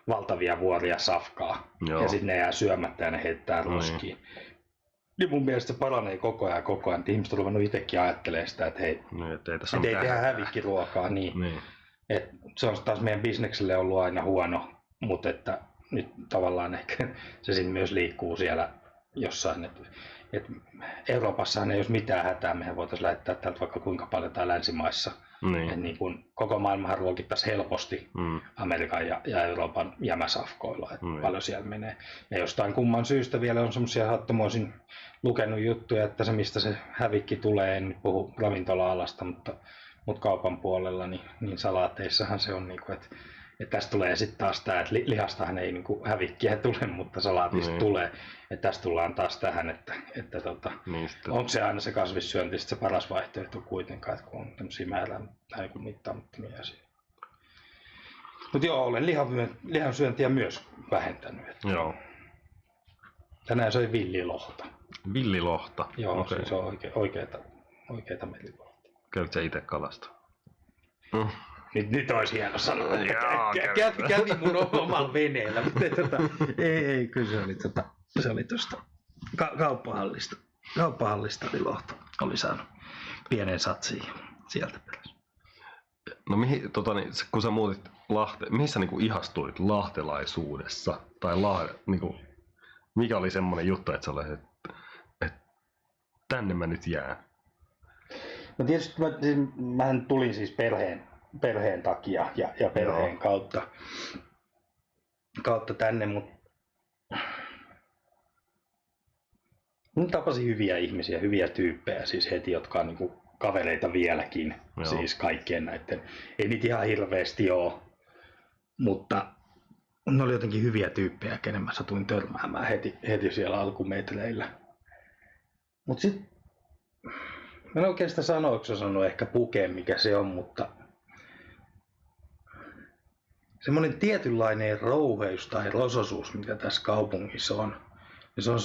valtavia vuoria safkaa ja sitten ne jää syömättä ja ne heittää roskiin. Niin mun mielestä se paranee koko ajan, että ihmiset on ruvennut itsekin ajattelemaan sitä, että hei, ei tehdä hävikkiruokaa. Niin. Et se on taas meidän bisnekselle ollut aina huono, mutta että nyt tavallaan ehkä se siinä myös liikkuu siellä jossain, että Euroopassahan ei olisi mitään hätää, mehän voitaisiin lähettää täältä vaikka kuinka paljon täällä länsimaissa. Niin kun koko maailmahan ruokittaisiin helposti Amerikan ja Euroopan jämäsafkoilla, että paljon siellä menee. Ja jostain kumman syystä vielä on semmoisia sattumoisin lukenut juttuja, että se mistä se hävikki tulee, en nyt puhu ravintola-alasta, mutta kaupan puolella, niin salaateissahan se on, että tästä tulee sitten taas tämä, että lihastahan ei hävikkiä tule, mutta salaatista tulee. Että tästä tullaan taas tähän, että onko se aina se kasvissyönti se paras vaihtoehto kuitenkaan, että kun on tämmöisiä määrää mittaamattomia asioita. Mutta joo, olen lihansyöntiä myös vähentänyt. Joo. Tänään söin villilohta. Villilohta? Joo, okay. Se on oikeeta merilohta. Käytkö sä itse kalasta? Nyt olisi hieno sanoa, että kävi mun omalla veneellä, mutta ei, kyllä se oli tuosta kauppahallista. Kauppahallista oli lohta, oli saanut pienen satsiin sieltä perässä. No kun sä muutit Lahteen, mihin sä ihastuit lahtelaisuudessa? Tai mikä oli semmoinen juttu, että sä olet, että tänne mä nyt jään? No tietysti mähän tulin siis perheen takia ja perheen kautta tänne, mutta tapasin hyviä ihmisiä, hyviä tyyppejä siis heti, jotka on kavereita vieläkin, Joo. siis kaikkien näiden. Ei niitä ihan hirveästi ole, mutta ne oli jotenkin hyviä tyyppejä, kenen mä satuin törmäämään heti siellä alkumetreillä. Mutta sitten, mä en oikein sitä sanoiksi osannut ehkä pukea mikä se on, mutta semmoinen tietynlainen rouheus tai rososuus, mikä tässä kaupungissa on, niin se on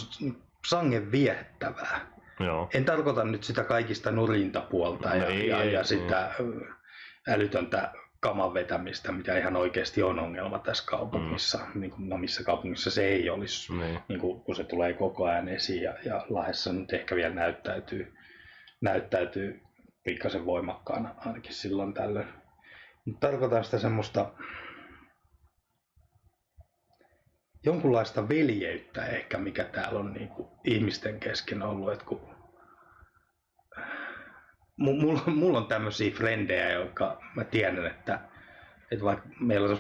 sangen viehättävää. Joo. En tarkoita nyt sitä kaikista nurintapuolta ja sitä älytöntä kaman vetämistä, mikä ihan oikeasti on ongelma tässä kaupungissa. Niin kuin, no missä kaupungissa se ei olisi, niin kuin, kun se tulee koko ajan esiin ja Lahdessa nyt ehkä vielä näyttäytyy pikkasen voimakkaana ainakin silloin tällöin. Mutta tarkoitan sitä semmoista jonkunlaista veljeyttä ehkä, mikä täällä on niin kuin ihmisten kesken ollut. Et kun mulla on tämmöisiä frendejä, jotka mä tiedän, että vaikka meillä on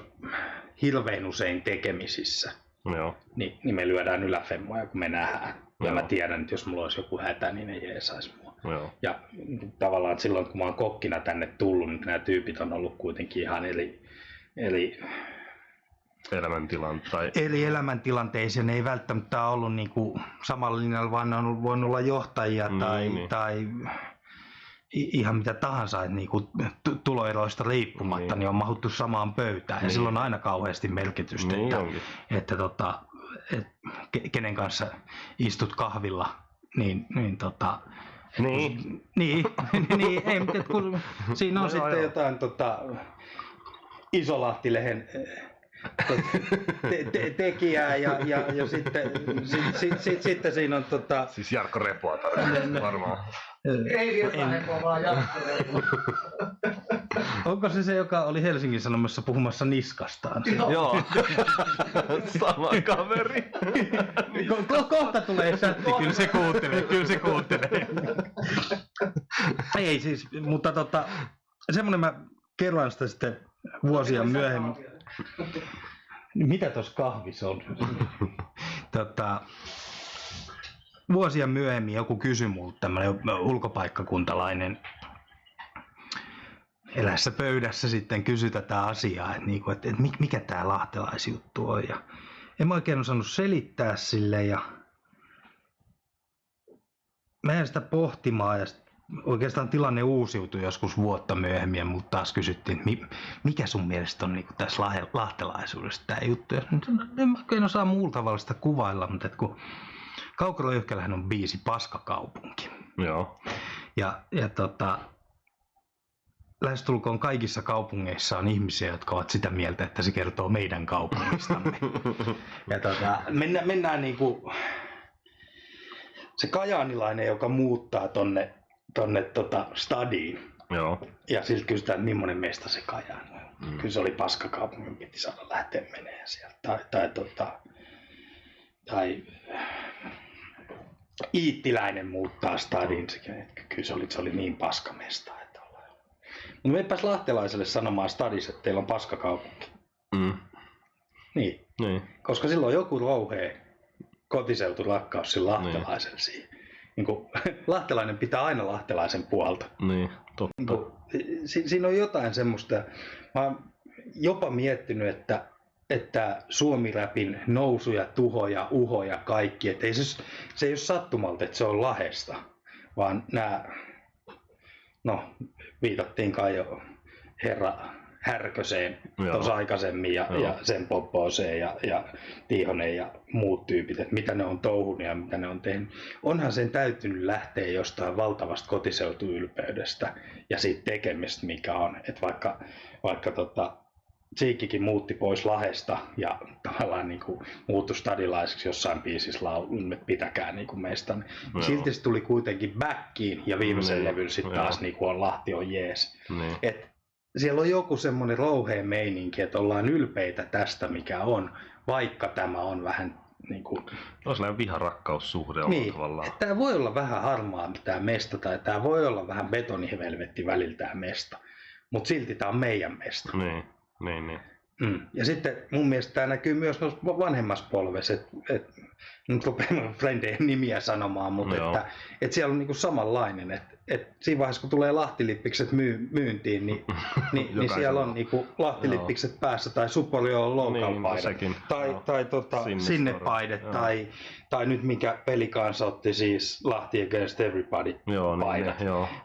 hirveän usein tekemisissä, Joo. niin me lyödään yläfemmoja, kun me nähdään. Ja mä tiedän, että jos mulla olisi joku hätä, niin ne jeesaisi mua. Joo. Ja tavallaan silloin, kun mä oon kokkina tänne tullut, niin nämä tyypit on ollut kuitenkin ihan eri elämäntilanteissa. Ne ei välttämättä ollut niinku samalla linjalla, vaan ne on voinut olla johtajia tai ihan mitä tahansa, että niinku tuloeroista riippumatta niin on mahuttu samaan pöytään. Ja silloin on aina kauheasti merkitystä, että kenen kanssa istut kahvilla, niin, ei, mutta kun siinä on sitten jotain Isolahti-lehen tekijää ja sitten siinä on Siis Jarkko Repoa varmaan. Ei Virtahepoa, vaan Jarkko Repoa. Onko se joka oli Helsingin Sanomassa puhumassa niskastaan? Joo. Sama kaveri. Kohta tulee chatti, kyllä se kuuntelee. Ei siis, mutta semmoinen mä kerroin sitä sitten vuosia myöhemmin. Mitä tuossa kahvissa on? Vuosia myöhemmin joku kysyi multa, tämmöinen ulkopaikkakuntalainen elässä pöydässä sitten kysyi tätä asiaa, että mikä tämä lahtelaisjuttu on. Ja en mä oikein osannut selittää sille ja mä jäin sitä pohtimaan ja oikeastaan tilanne uusiutui joskus vuotta myöhemmin ja mut taas kysyttiin, että mikä sun mielestä on niin tässä lahtelaisuudessa tämä juttu. Ja en mä oikein osaa muulla tavalla sitä kuvailla, mutta kun Kaukalo-Jyhkälähän on biisi Paskakaupunki. Joo. Ja lähestulkoon kaikissa kaupungeissa on ihmisiä, jotka ovat sitä mieltä, että se kertoo meidän kaupungistamme. Ja mennään niinku se kajaanilainen, joka muuttaa tonne stadiin. Joo. Ja siltä kysytään, että millainen mesta se Kajaani on. Kyllä se oli paskakaupunki, piti saada lähteä menemään sieltä. Tai Iittiläinen muuttaa stadiin. Kyllä se oli niin paskamesta. Mutta meipäs lahtelaiselle sanomaan stadissa, että teillä on paskakaupunki. Niin. Koska silloin joku rouhee kotiseuturakkaus sillä lahtelaisella siihen. Niin lahtelainen pitää aina lahtelaisen puolta. Niin, totta. Siinä on jotain semmoista. Mä oon jopa miettinyt, että Suomi-räpin nousuja, tuhoja, uhoja, kaikki. Että se ei ole sattumalta, että se on Lahdesta, vaan nämä, viitattiin kai jo herra Härköseen tuossa aikaisemmin ja sen Poppooseen ja Tiihonen ja muut tyypit, että mitä ne on touhunut ja mitä ne on tehnyt. Onhan sen täytynyt lähteä jostain valtavasta kotiseutuylpeydestä ja siitä tekemistä, mikä on. Että vaikka Tsiikkikin muutti pois Lahdesta ja tavallaan niin kuin muuttui stadilaiseksi jossain biisissä laulun, että pitäkää niin kuin meistä. Silti se tuli kuitenkin backiin ja viimeisen levyn sitten taas niin kuin on Lahti on jees. Siellä on joku semmoinen rouheen meininki, että ollaan ylpeitä tästä mikä on, vaikka tämä on vähän niin kuin on sellainen viharakkaussuhde tavallaan. Tämä voi olla vähän harmaa tämä mesta tai tämä voi olla vähän betonihelvetti välillä tämä mesta, mutta silti tämä on meidän mesta. Niin. Ja sitten mun mielestä tämä näkyy myös vanhemmassa polvessa, nyt rupean frendeen nimiä sanomaan, mutta että siellä on niinku samanlainen, että siinä vaiheessa kun tulee lahtilippikset myyntiin, niin siellä on niinku lahtilippikset päässä tai Superio local paidat tai sinnepaidet tai nyt mikä pelikansa otti siis Lahti Against Everybody paidat.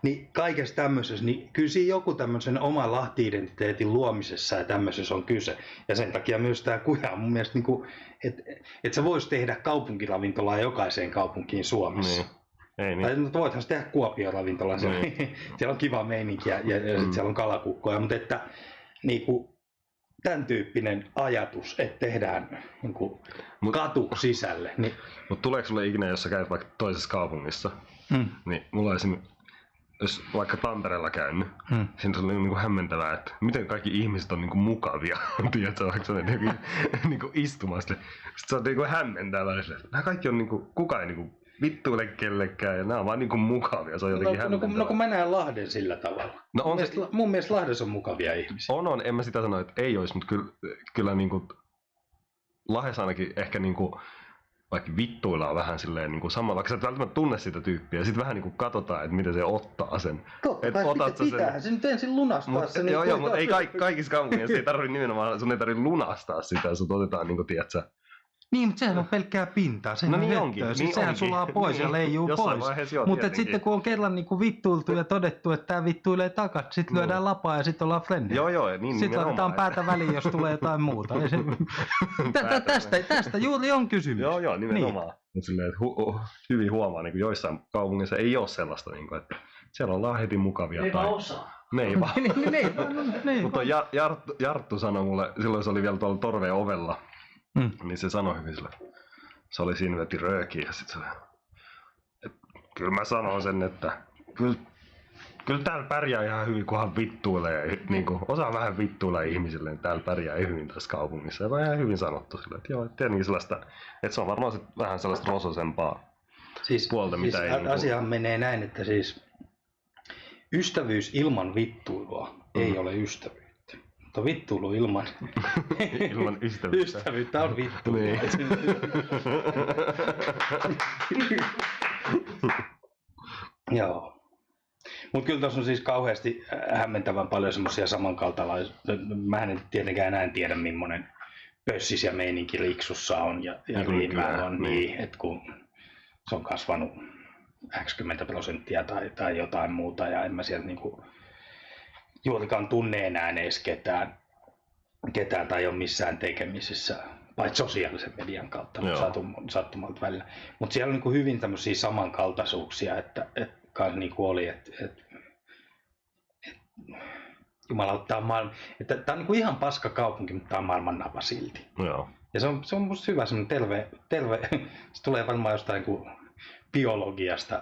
Niin kaikessa tämmöisessä, niin kyllä siinä joku tämmöisen oman Lahti-identiteetin luomisessa ja tämmöisessä on kyse. Ja sen takia myös tämä kuja on mun mielestä, niinku, että sä vois tehdä kaupunkiravintolaa jokaiseen kaupunkiin Suomessa. Tai voithan se tehdä Kuopion ravintolan, siellä on kiva meininki ja sit siellä on kalakukkoja, mutta että niinku, tämän tyyppinen ajatus, että tehdään niinku, katu sisälle. Niin... Mutta tuleeko sulle ikinä, jos sä käyt vaikka toisessa kaupungissa, niin mulla esimerkiksi, jos vaikka Tampereella käynyt, siinä on niinku hämmentävää, että miten kaikki ihmiset on niinku mukavia, tiedätkö, vaikka se on niinku istumassa. Sitten se on niinku hämmentävää, että nämä kaikki on niinku, kukaan ei niinku vittuille kellekään ja nämä on vaan niinku mukavia, se on jotenkin hämmentävää. No kun mä näen Lahden sillä tavalla. No on mun mielestä Lahdessa on mukavia ihmisiä. On, en mä sitä sano, että ei olisi, mutta kyllä niinku Lahdessa ainakin ehkä niinku vaikka vittuillaan vähän silleen niinku sama, vaikka sä et välttämättä tunne sitä tyyppiä ja sitten vähän niinku katsotaan, että miten se ottaa sen. Totta kai pitää se nyt ensin lunastaa sen. Joo, mutta ei kaikissa kaupungeissa ei tarvitse nimenomaan, sun ei tarvitse lunastaa sitä, sut otetaan niinku, tiedätkö. Niin, mutta sehän on pelkkää pintaa, sehän on höttöä, siis sehän sulaa pois ja leijuu pois. Mutta sitten kun on kerran niinku vittuiltu ja todettu, että tää vittuilee takas, sit lyödään lapaa ja sit ollaan frendejä. Joo, niin sitten laitetaan päätä väliin, jos tulee jotain muuta. Tästä juuri on kysymys. Joo, nimenomaan. Niin. Silleen, että hyvin huomaa, niin kuin joissain kaupungeissa ei ole sellaista, niin kuin, että siellä ollaan heti mukavia. Ne vaan osaa. Ne ei vaan. Mutta Jarttu sanoi mulle, silloin se oli vielä tuolla Torveen ovella, niin se sanoi hyvin sille, se oli siinä veti röökiä ja sitten se, että kyllä mä sanon sen, että kyllä täällä pärjää ihan hyvin, kunhan vittuilee ja niin kuin, osaa vähän vittuilla ihmisille, niin täällä pärjää hyvin tässä kaupungissa. Ja on ihan hyvin sanottu sille, että joo, tietenkin sellaista, että se on varmaan vähän sellaista rososempaa puolta, mitä ei... Asiahan menee näin, että siis ystävyys ilman vittuilua ei ole ystävyyttä. Mutta vittuilu ilman ystävyyttä on vittuilua. Niin. Joo. Mutta kyllä tuossa on siis kauheasti hämmentävän paljon semmoisia samankaltaisia. Mä en tietenkään enää tiedä, millainen pössis ja meininki Riksussa on ja Riihimäellä on niin, että kun se on kasvanut 90% tai jotain muuta ja en mä sieltä niinku juurikaan tunne enää edes ketään tai ole missään tekemisissä, paitsi sosiaalisen median kautta sattumalta välillä. Mutta siellä on niinku hyvin tämmöisiä samankaltaisuuksia, että niinku oli, että jumalauta, tämä on niinku ihan paska kaupunki, mutta tämä on maailman napa silti. Joo. Ja se on musta hyvä semmoinen terve se tulee varmaan jostain niinku biologiasta,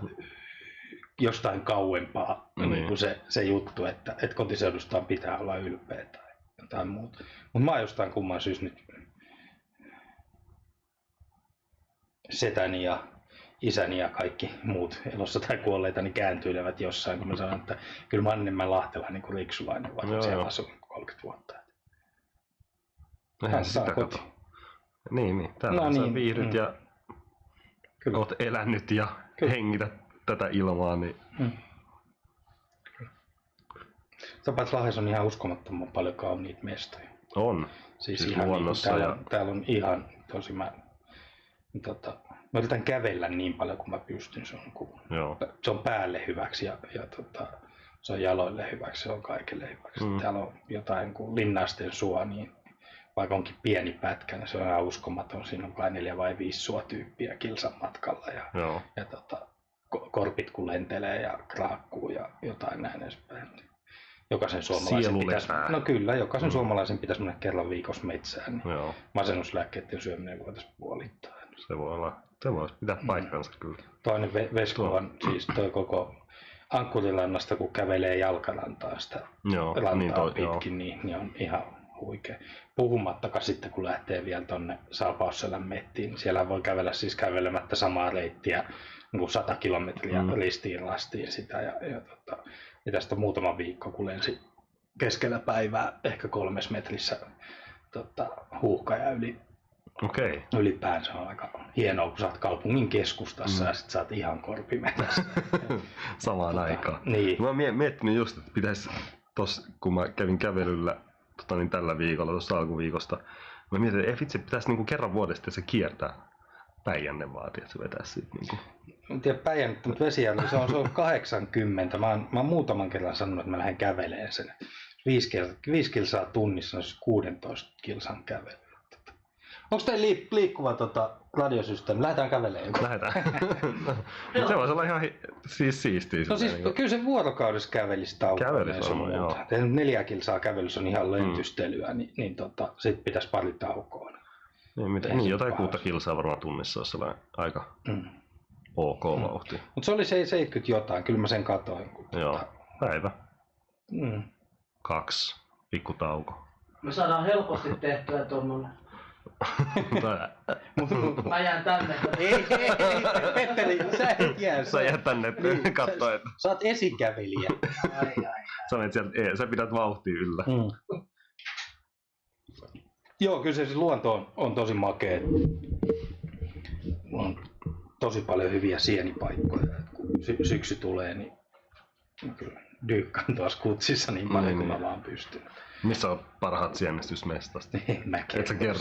jostain kauempaa niin kuin se juttu, että kotiseudustaan pitää olla ylpeä tai jotain muuta. Mutta mä oon jostain kumman syystä nyt setäni ja isäni ja kaikki muut elossa tai kuolleita niin kääntyilevät jossain, kun mä sanon, että kyllä mä oon enemmän lahtelainen kuin riksulainen, vaikka siellä asun 30 vuotta. Eihän sitä kato. Niin. Täällä sä viihdyt ja oot elänyt ja hengität tätä ilmaa. Niin... Paitsi Lahdessa on ihan uskomattoman paljon kauniita mestoja. On. Siis ihan luonnossa. Täällä on ihan tosi mä yritän kävellä niin paljon kuin mä pystyn. Se on päälle hyväksi ja se on jaloille hyväksi, se on kaikille hyväksi. Täällä on jotain kuin Linnaisten suo, niin vaikka onkin pieni pätkä, niin se on ihan uskomaton. Siinä on kai 4 vai 5 suotyyppiä kilsan matkalla ja korpit kun lentelee ja kraakkuu ja jotain näin edespäin. Jokaisen suomalaisen pitäisi mennä kerran viikossa metsään, niin masennuslääkkeiden syöminen voitaisiin puolittaa. Se voisi pitää paikkansa kyllä. Toinen Veskovan, siis toi koko Ankkurilannasta, kun kävelee jalkarantaa sitä rantaa pitkin, niin on ihan huikea. Puhumattakaan sitten, kun lähtee vielä tonne Saapausselän mettiin, siellä voi kävellä siis kävelemättä samaa reittiä niin 100 kilometriä ristiin rastiin sitä. Ja tästä muutama viikko, kun lensi keskellä päivää ehkä 3 metrissä huuhkaja Okei. Ylipäänsä on aika hienoa, kun sä oot kaupungin keskustassa ja sit sä oot ihan korpimetässä. Samaan aikaan. Niin. Mä oon miettinyt just, että pitäis kun mä kävin kävelyllä tällä viikolla, tuossa alkuviikosta, mä mietin, että vitsi, pitäis niinku kerran vuodesta se kiertää Päijänne vaatii, että se vetää siitä niinku. En tiedä Päijännettä, mutta Vesijärvi, se on 80. Mä oon muutaman kerran sanonut, että mä lähden käveleen sen. 5 kilsaa tunnissa on 16 kilsan kävely. Onko teillä liikkuva radiosysteemi? Lähdetään kävelemään joku. Lähdetään. Se voisi olla ihan siistiä. No siis niin kyllä se vuorokaudessa kävelisi taukoa. Kävelisi on, joo. 4 kilsaa kävelyssä on ihan lentystelyä, niin sit pitäisi pari taukoa. Niin jotain 6 kilsaa varmaan tunnissa olisi sellainen aika ok vauhti. Mutta se oli 70 jotain, kyllä mä sen katoin. Joo, päivä. 2, pikku tauko. Me saadaan helposti tehtyä tommonen. Mä jään tänne. Ei, Petteri, sä et jää. Sä jät tänne kattoo, että... Sä oot esikävelijä. Sä pidät vauhtia yllä. Joo, kyllä se luonto on tosi makea. On tosi paljon hyviä sienipaikkoja. Kun syksy tulee, niin kyllä dyykkaan tuossa kutsissa niin paljon kuin mä vaan pystyn. Missä on parhaat sienestysmestasta? En mä kerro. Et sä kerro?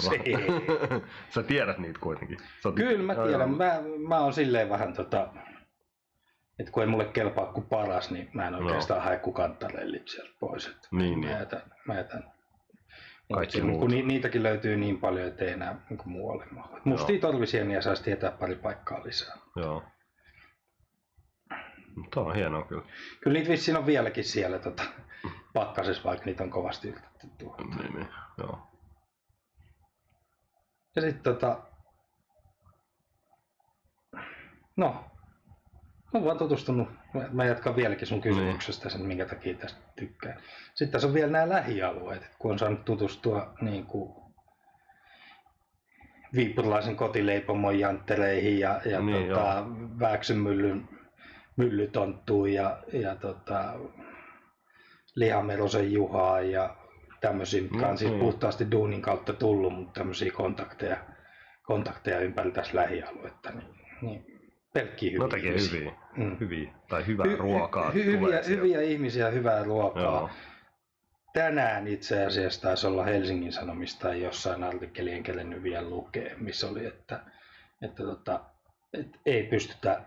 Sä tiedät niitä kuitenkin. Kyllä mä tiedän. Mä oon silleen vähän että kun ei mulle kelpaa kuin paras, niin mä en oikeastaan hae kuin kantarellit sieltä pois. Niin. Mä jätän. Kaikki muut. Niitäkin löytyy niin paljon, ettei enää niin muualle mahdu. Mustia torvisieniä saisi tietää pari paikkaa lisää. Joo. Tuo on hienoa kyllä. Kyllä niitä vissiin on vieläkin siellä pakkasessa, vaikka niitä on kovasti yltetty tuolta. Niin, joo. Ja sitten olen vaan tutustunut. Mä jatkan vieläkin sun kysymyksestä sen, minkä takia tästä tykkään. Sitten tässä on vielä nämä lähialueet, kun on saanut tutustua niin kuin viipurilaisen kotileipomon janttereihin ja niin, Vääksyn myllytonttuun ja Lihamerosen Juhaa ja tämmöisiä, mitkä on siis puhtaasti duunin kautta tullut, mutta tämmöisiä kontakteja ympäri tässä lähialuetta. Niin pelkkiä hyviä. No tekee hyviä. Tai hyvää ruokaa. Hyviä ihmisiä, hyvää ruokaa. Joo. Tänään itse asiassa taisi olla Helsingin Sanomista tai jossain artikkeli, en kerennyt vielä lukea, missä oli, että ei pystytä,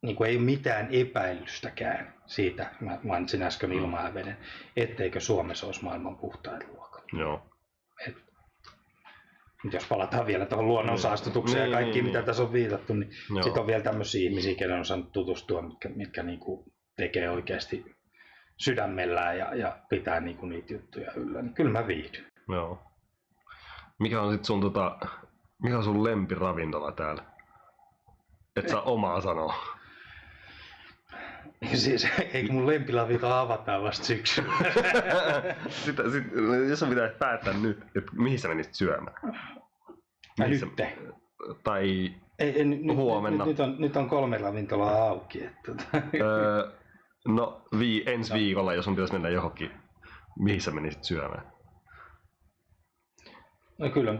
niin kuin ei ole mitään epäilystäkään siitä, mä mainitsin äsken ilman ja veden, etteikö Suomessa olisi maailman puhtain ruoka. Joo. Jos palataan vielä tuohon luonnon saastutukseen ja kaikki, mitä tässä on viitattu, niin sitten on vielä tämmöisiä ihmisiä, kenen on saanut tutustua, mitkä niinku tekee oikeasti sydämellään ja pitää niinku niitä juttuja yllä. Niin kyllä mä viihdyn. Joo. Mikä on sitten mikä on sun lempiravintola täällä? Et saa omaa sanoa. Siis eikö mun lempilavintola avataan vasta syksyllä? Jos sä pitäisi päättää nyt, että mihin sä menisit syömään? Nyt. Tai huomenna. Nyt on 3 ravintolaa auki. No ensi viikolla, jos on pitäisi mennä johonkin, mihin sä menisit syömään? No kyllä,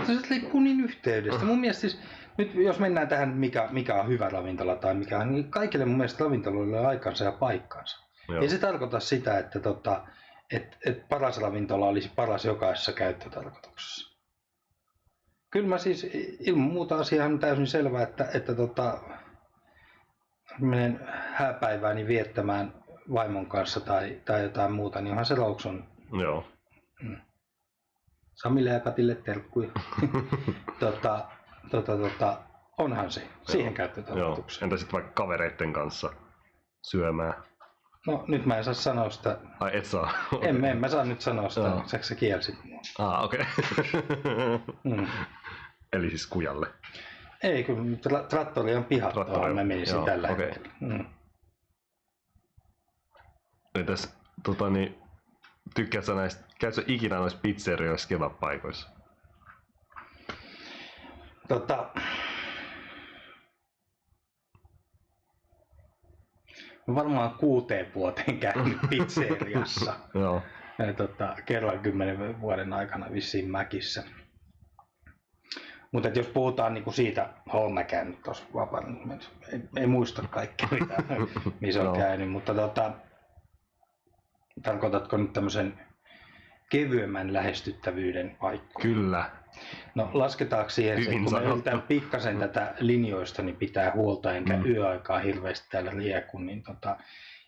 se riippuu niin yhteydestä. Mun mielestä siis, nyt jos mennään tähän, mikä on hyvä ravintola tai mikä on, niin kaikille mun mielestä ravintoloille on aikansa ja paikkansa. Joo. Ei se tarkoita sitä, että paras ravintola olisi paras jokaisessa käyttötarkoituksessa. Kyllä mä siis ilman muuta asiahan on täysin selvää, että menen hääpäivääni viettämään vaimon kanssa tai jotain muuta, niin onhan se Roukson. Joo. Samille ja Katille terkkuja. Onhan se siihen käyttötarkoitukseen. Entä sitten vaikka kavereitten kanssa syömään? No nyt mä en saa sanoa sitä. Ai et saa? Okay. En mä saa nyt sanoa sitä, sä kielsit mua. Okei. Eli siis kujalle? Ei, kun trattori on pihattoa, mä menisin tällä hetkellä. Entäs tykkäät sä näistä, käyt sä ikinä noissa pizzerioissa kevätpaikoissa? Varmaan 6 vuoteen käynyt pizzeriassa. Joo. Kerran 10 vuoden aikana vissiin Mäkissä. Mutta jos puhutaan niinku siitä, mä käynyt tuossa vapaana, ei muista kaikkea mitä, missä on käynyt, mutta tarkoitatko nyt tämmöisen kevyemmän lähestyttävyyden paikkoja? Kyllä. No lasketaanko siihen se, kun me yritän pikkasen tätä linjoista, niin pitää huolta, enkä yöaikaa hirveästi täällä lieku, niin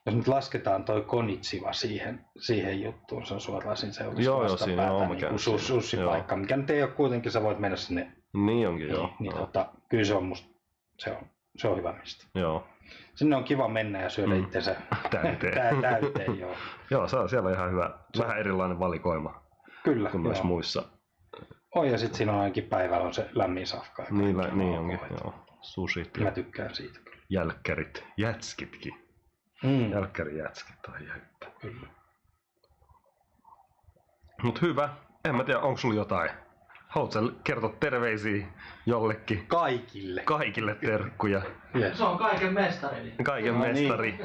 jos nyt lasketaan toi Konichiwa siihen juttuun, se on suoraan siinä seurassa vastapäätä, niin sussipaikka, mikä nyt ei ole kuitenkin, sä voit mennä sinne. Niin onkin, joo. Niin, kyllä se on musta, se on hyvä mistä. Joo. Sinne on kiva mennä ja syödä itsensä täyteen, joo. Joo, siellä on ihan hyvä, vähän erilainen valikoima kyllä, kuin noissa muissa. Ja sitten siinä on ainakin päivällä on se lämmin safka. Niin onkin, joo. Sushit ja mä tykkään siitä kyllä. Jälkkärit, jätskitkin. Jälkkärijätskit tai jäyppä. Kyllä. Mut hyvä. En mä tiedä, onko sulla jotain? Haluatko sä kertoa terveisiä jollekin? Kaikille terkkuja. Yes. Se on kaiken mestari. Kaiken mestari.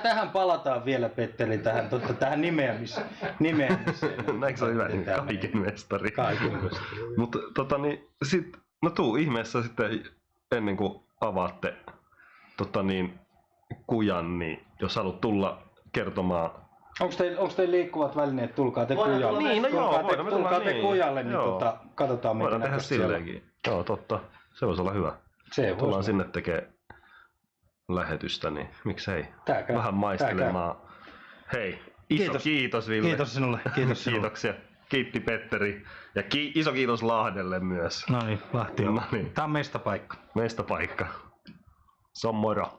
Tähän palataan vielä, Petteri, tähän nimeämiseen. Näinkö se on hyvä? Kaiken mestari. Mutta tuu ihmeessä sitten ennen kuin avaatte kujan, niin jos haluat tulla kertomaan. Onko teillä liikkuvat välineet? Tulkaa te kujalle. Niin, tulkaa te kujalle, niin katsotaan mitä voidaan tehdä silleenkin. Joo, totta. Se voisi olla hyvä. Tullaan sinne tekemään lähetystä, niin miksei? Vähän maistelemaan. Hei, kiitos Ville. Kiitos sinulle. Kiitoksia. Kiitti Petteri. Ja iso kiitos Lahdelle myös. No niin, Lahti on. Noniin. Tää on mestapaikka. Mestapaikka. Se on moro.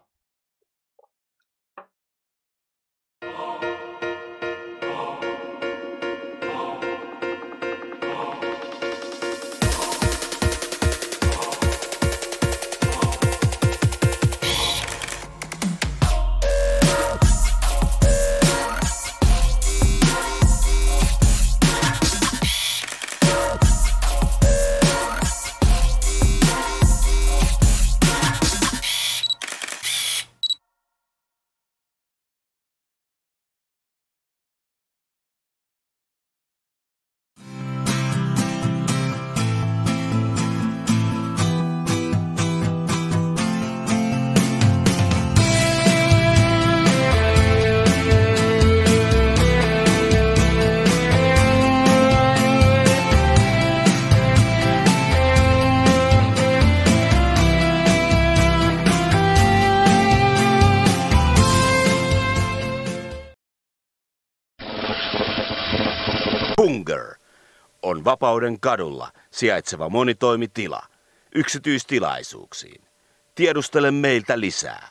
Hunger on Vapauden kadulla sijaitseva monitoimitila yksityistilaisuuksiin. Tiedustele meiltä lisää.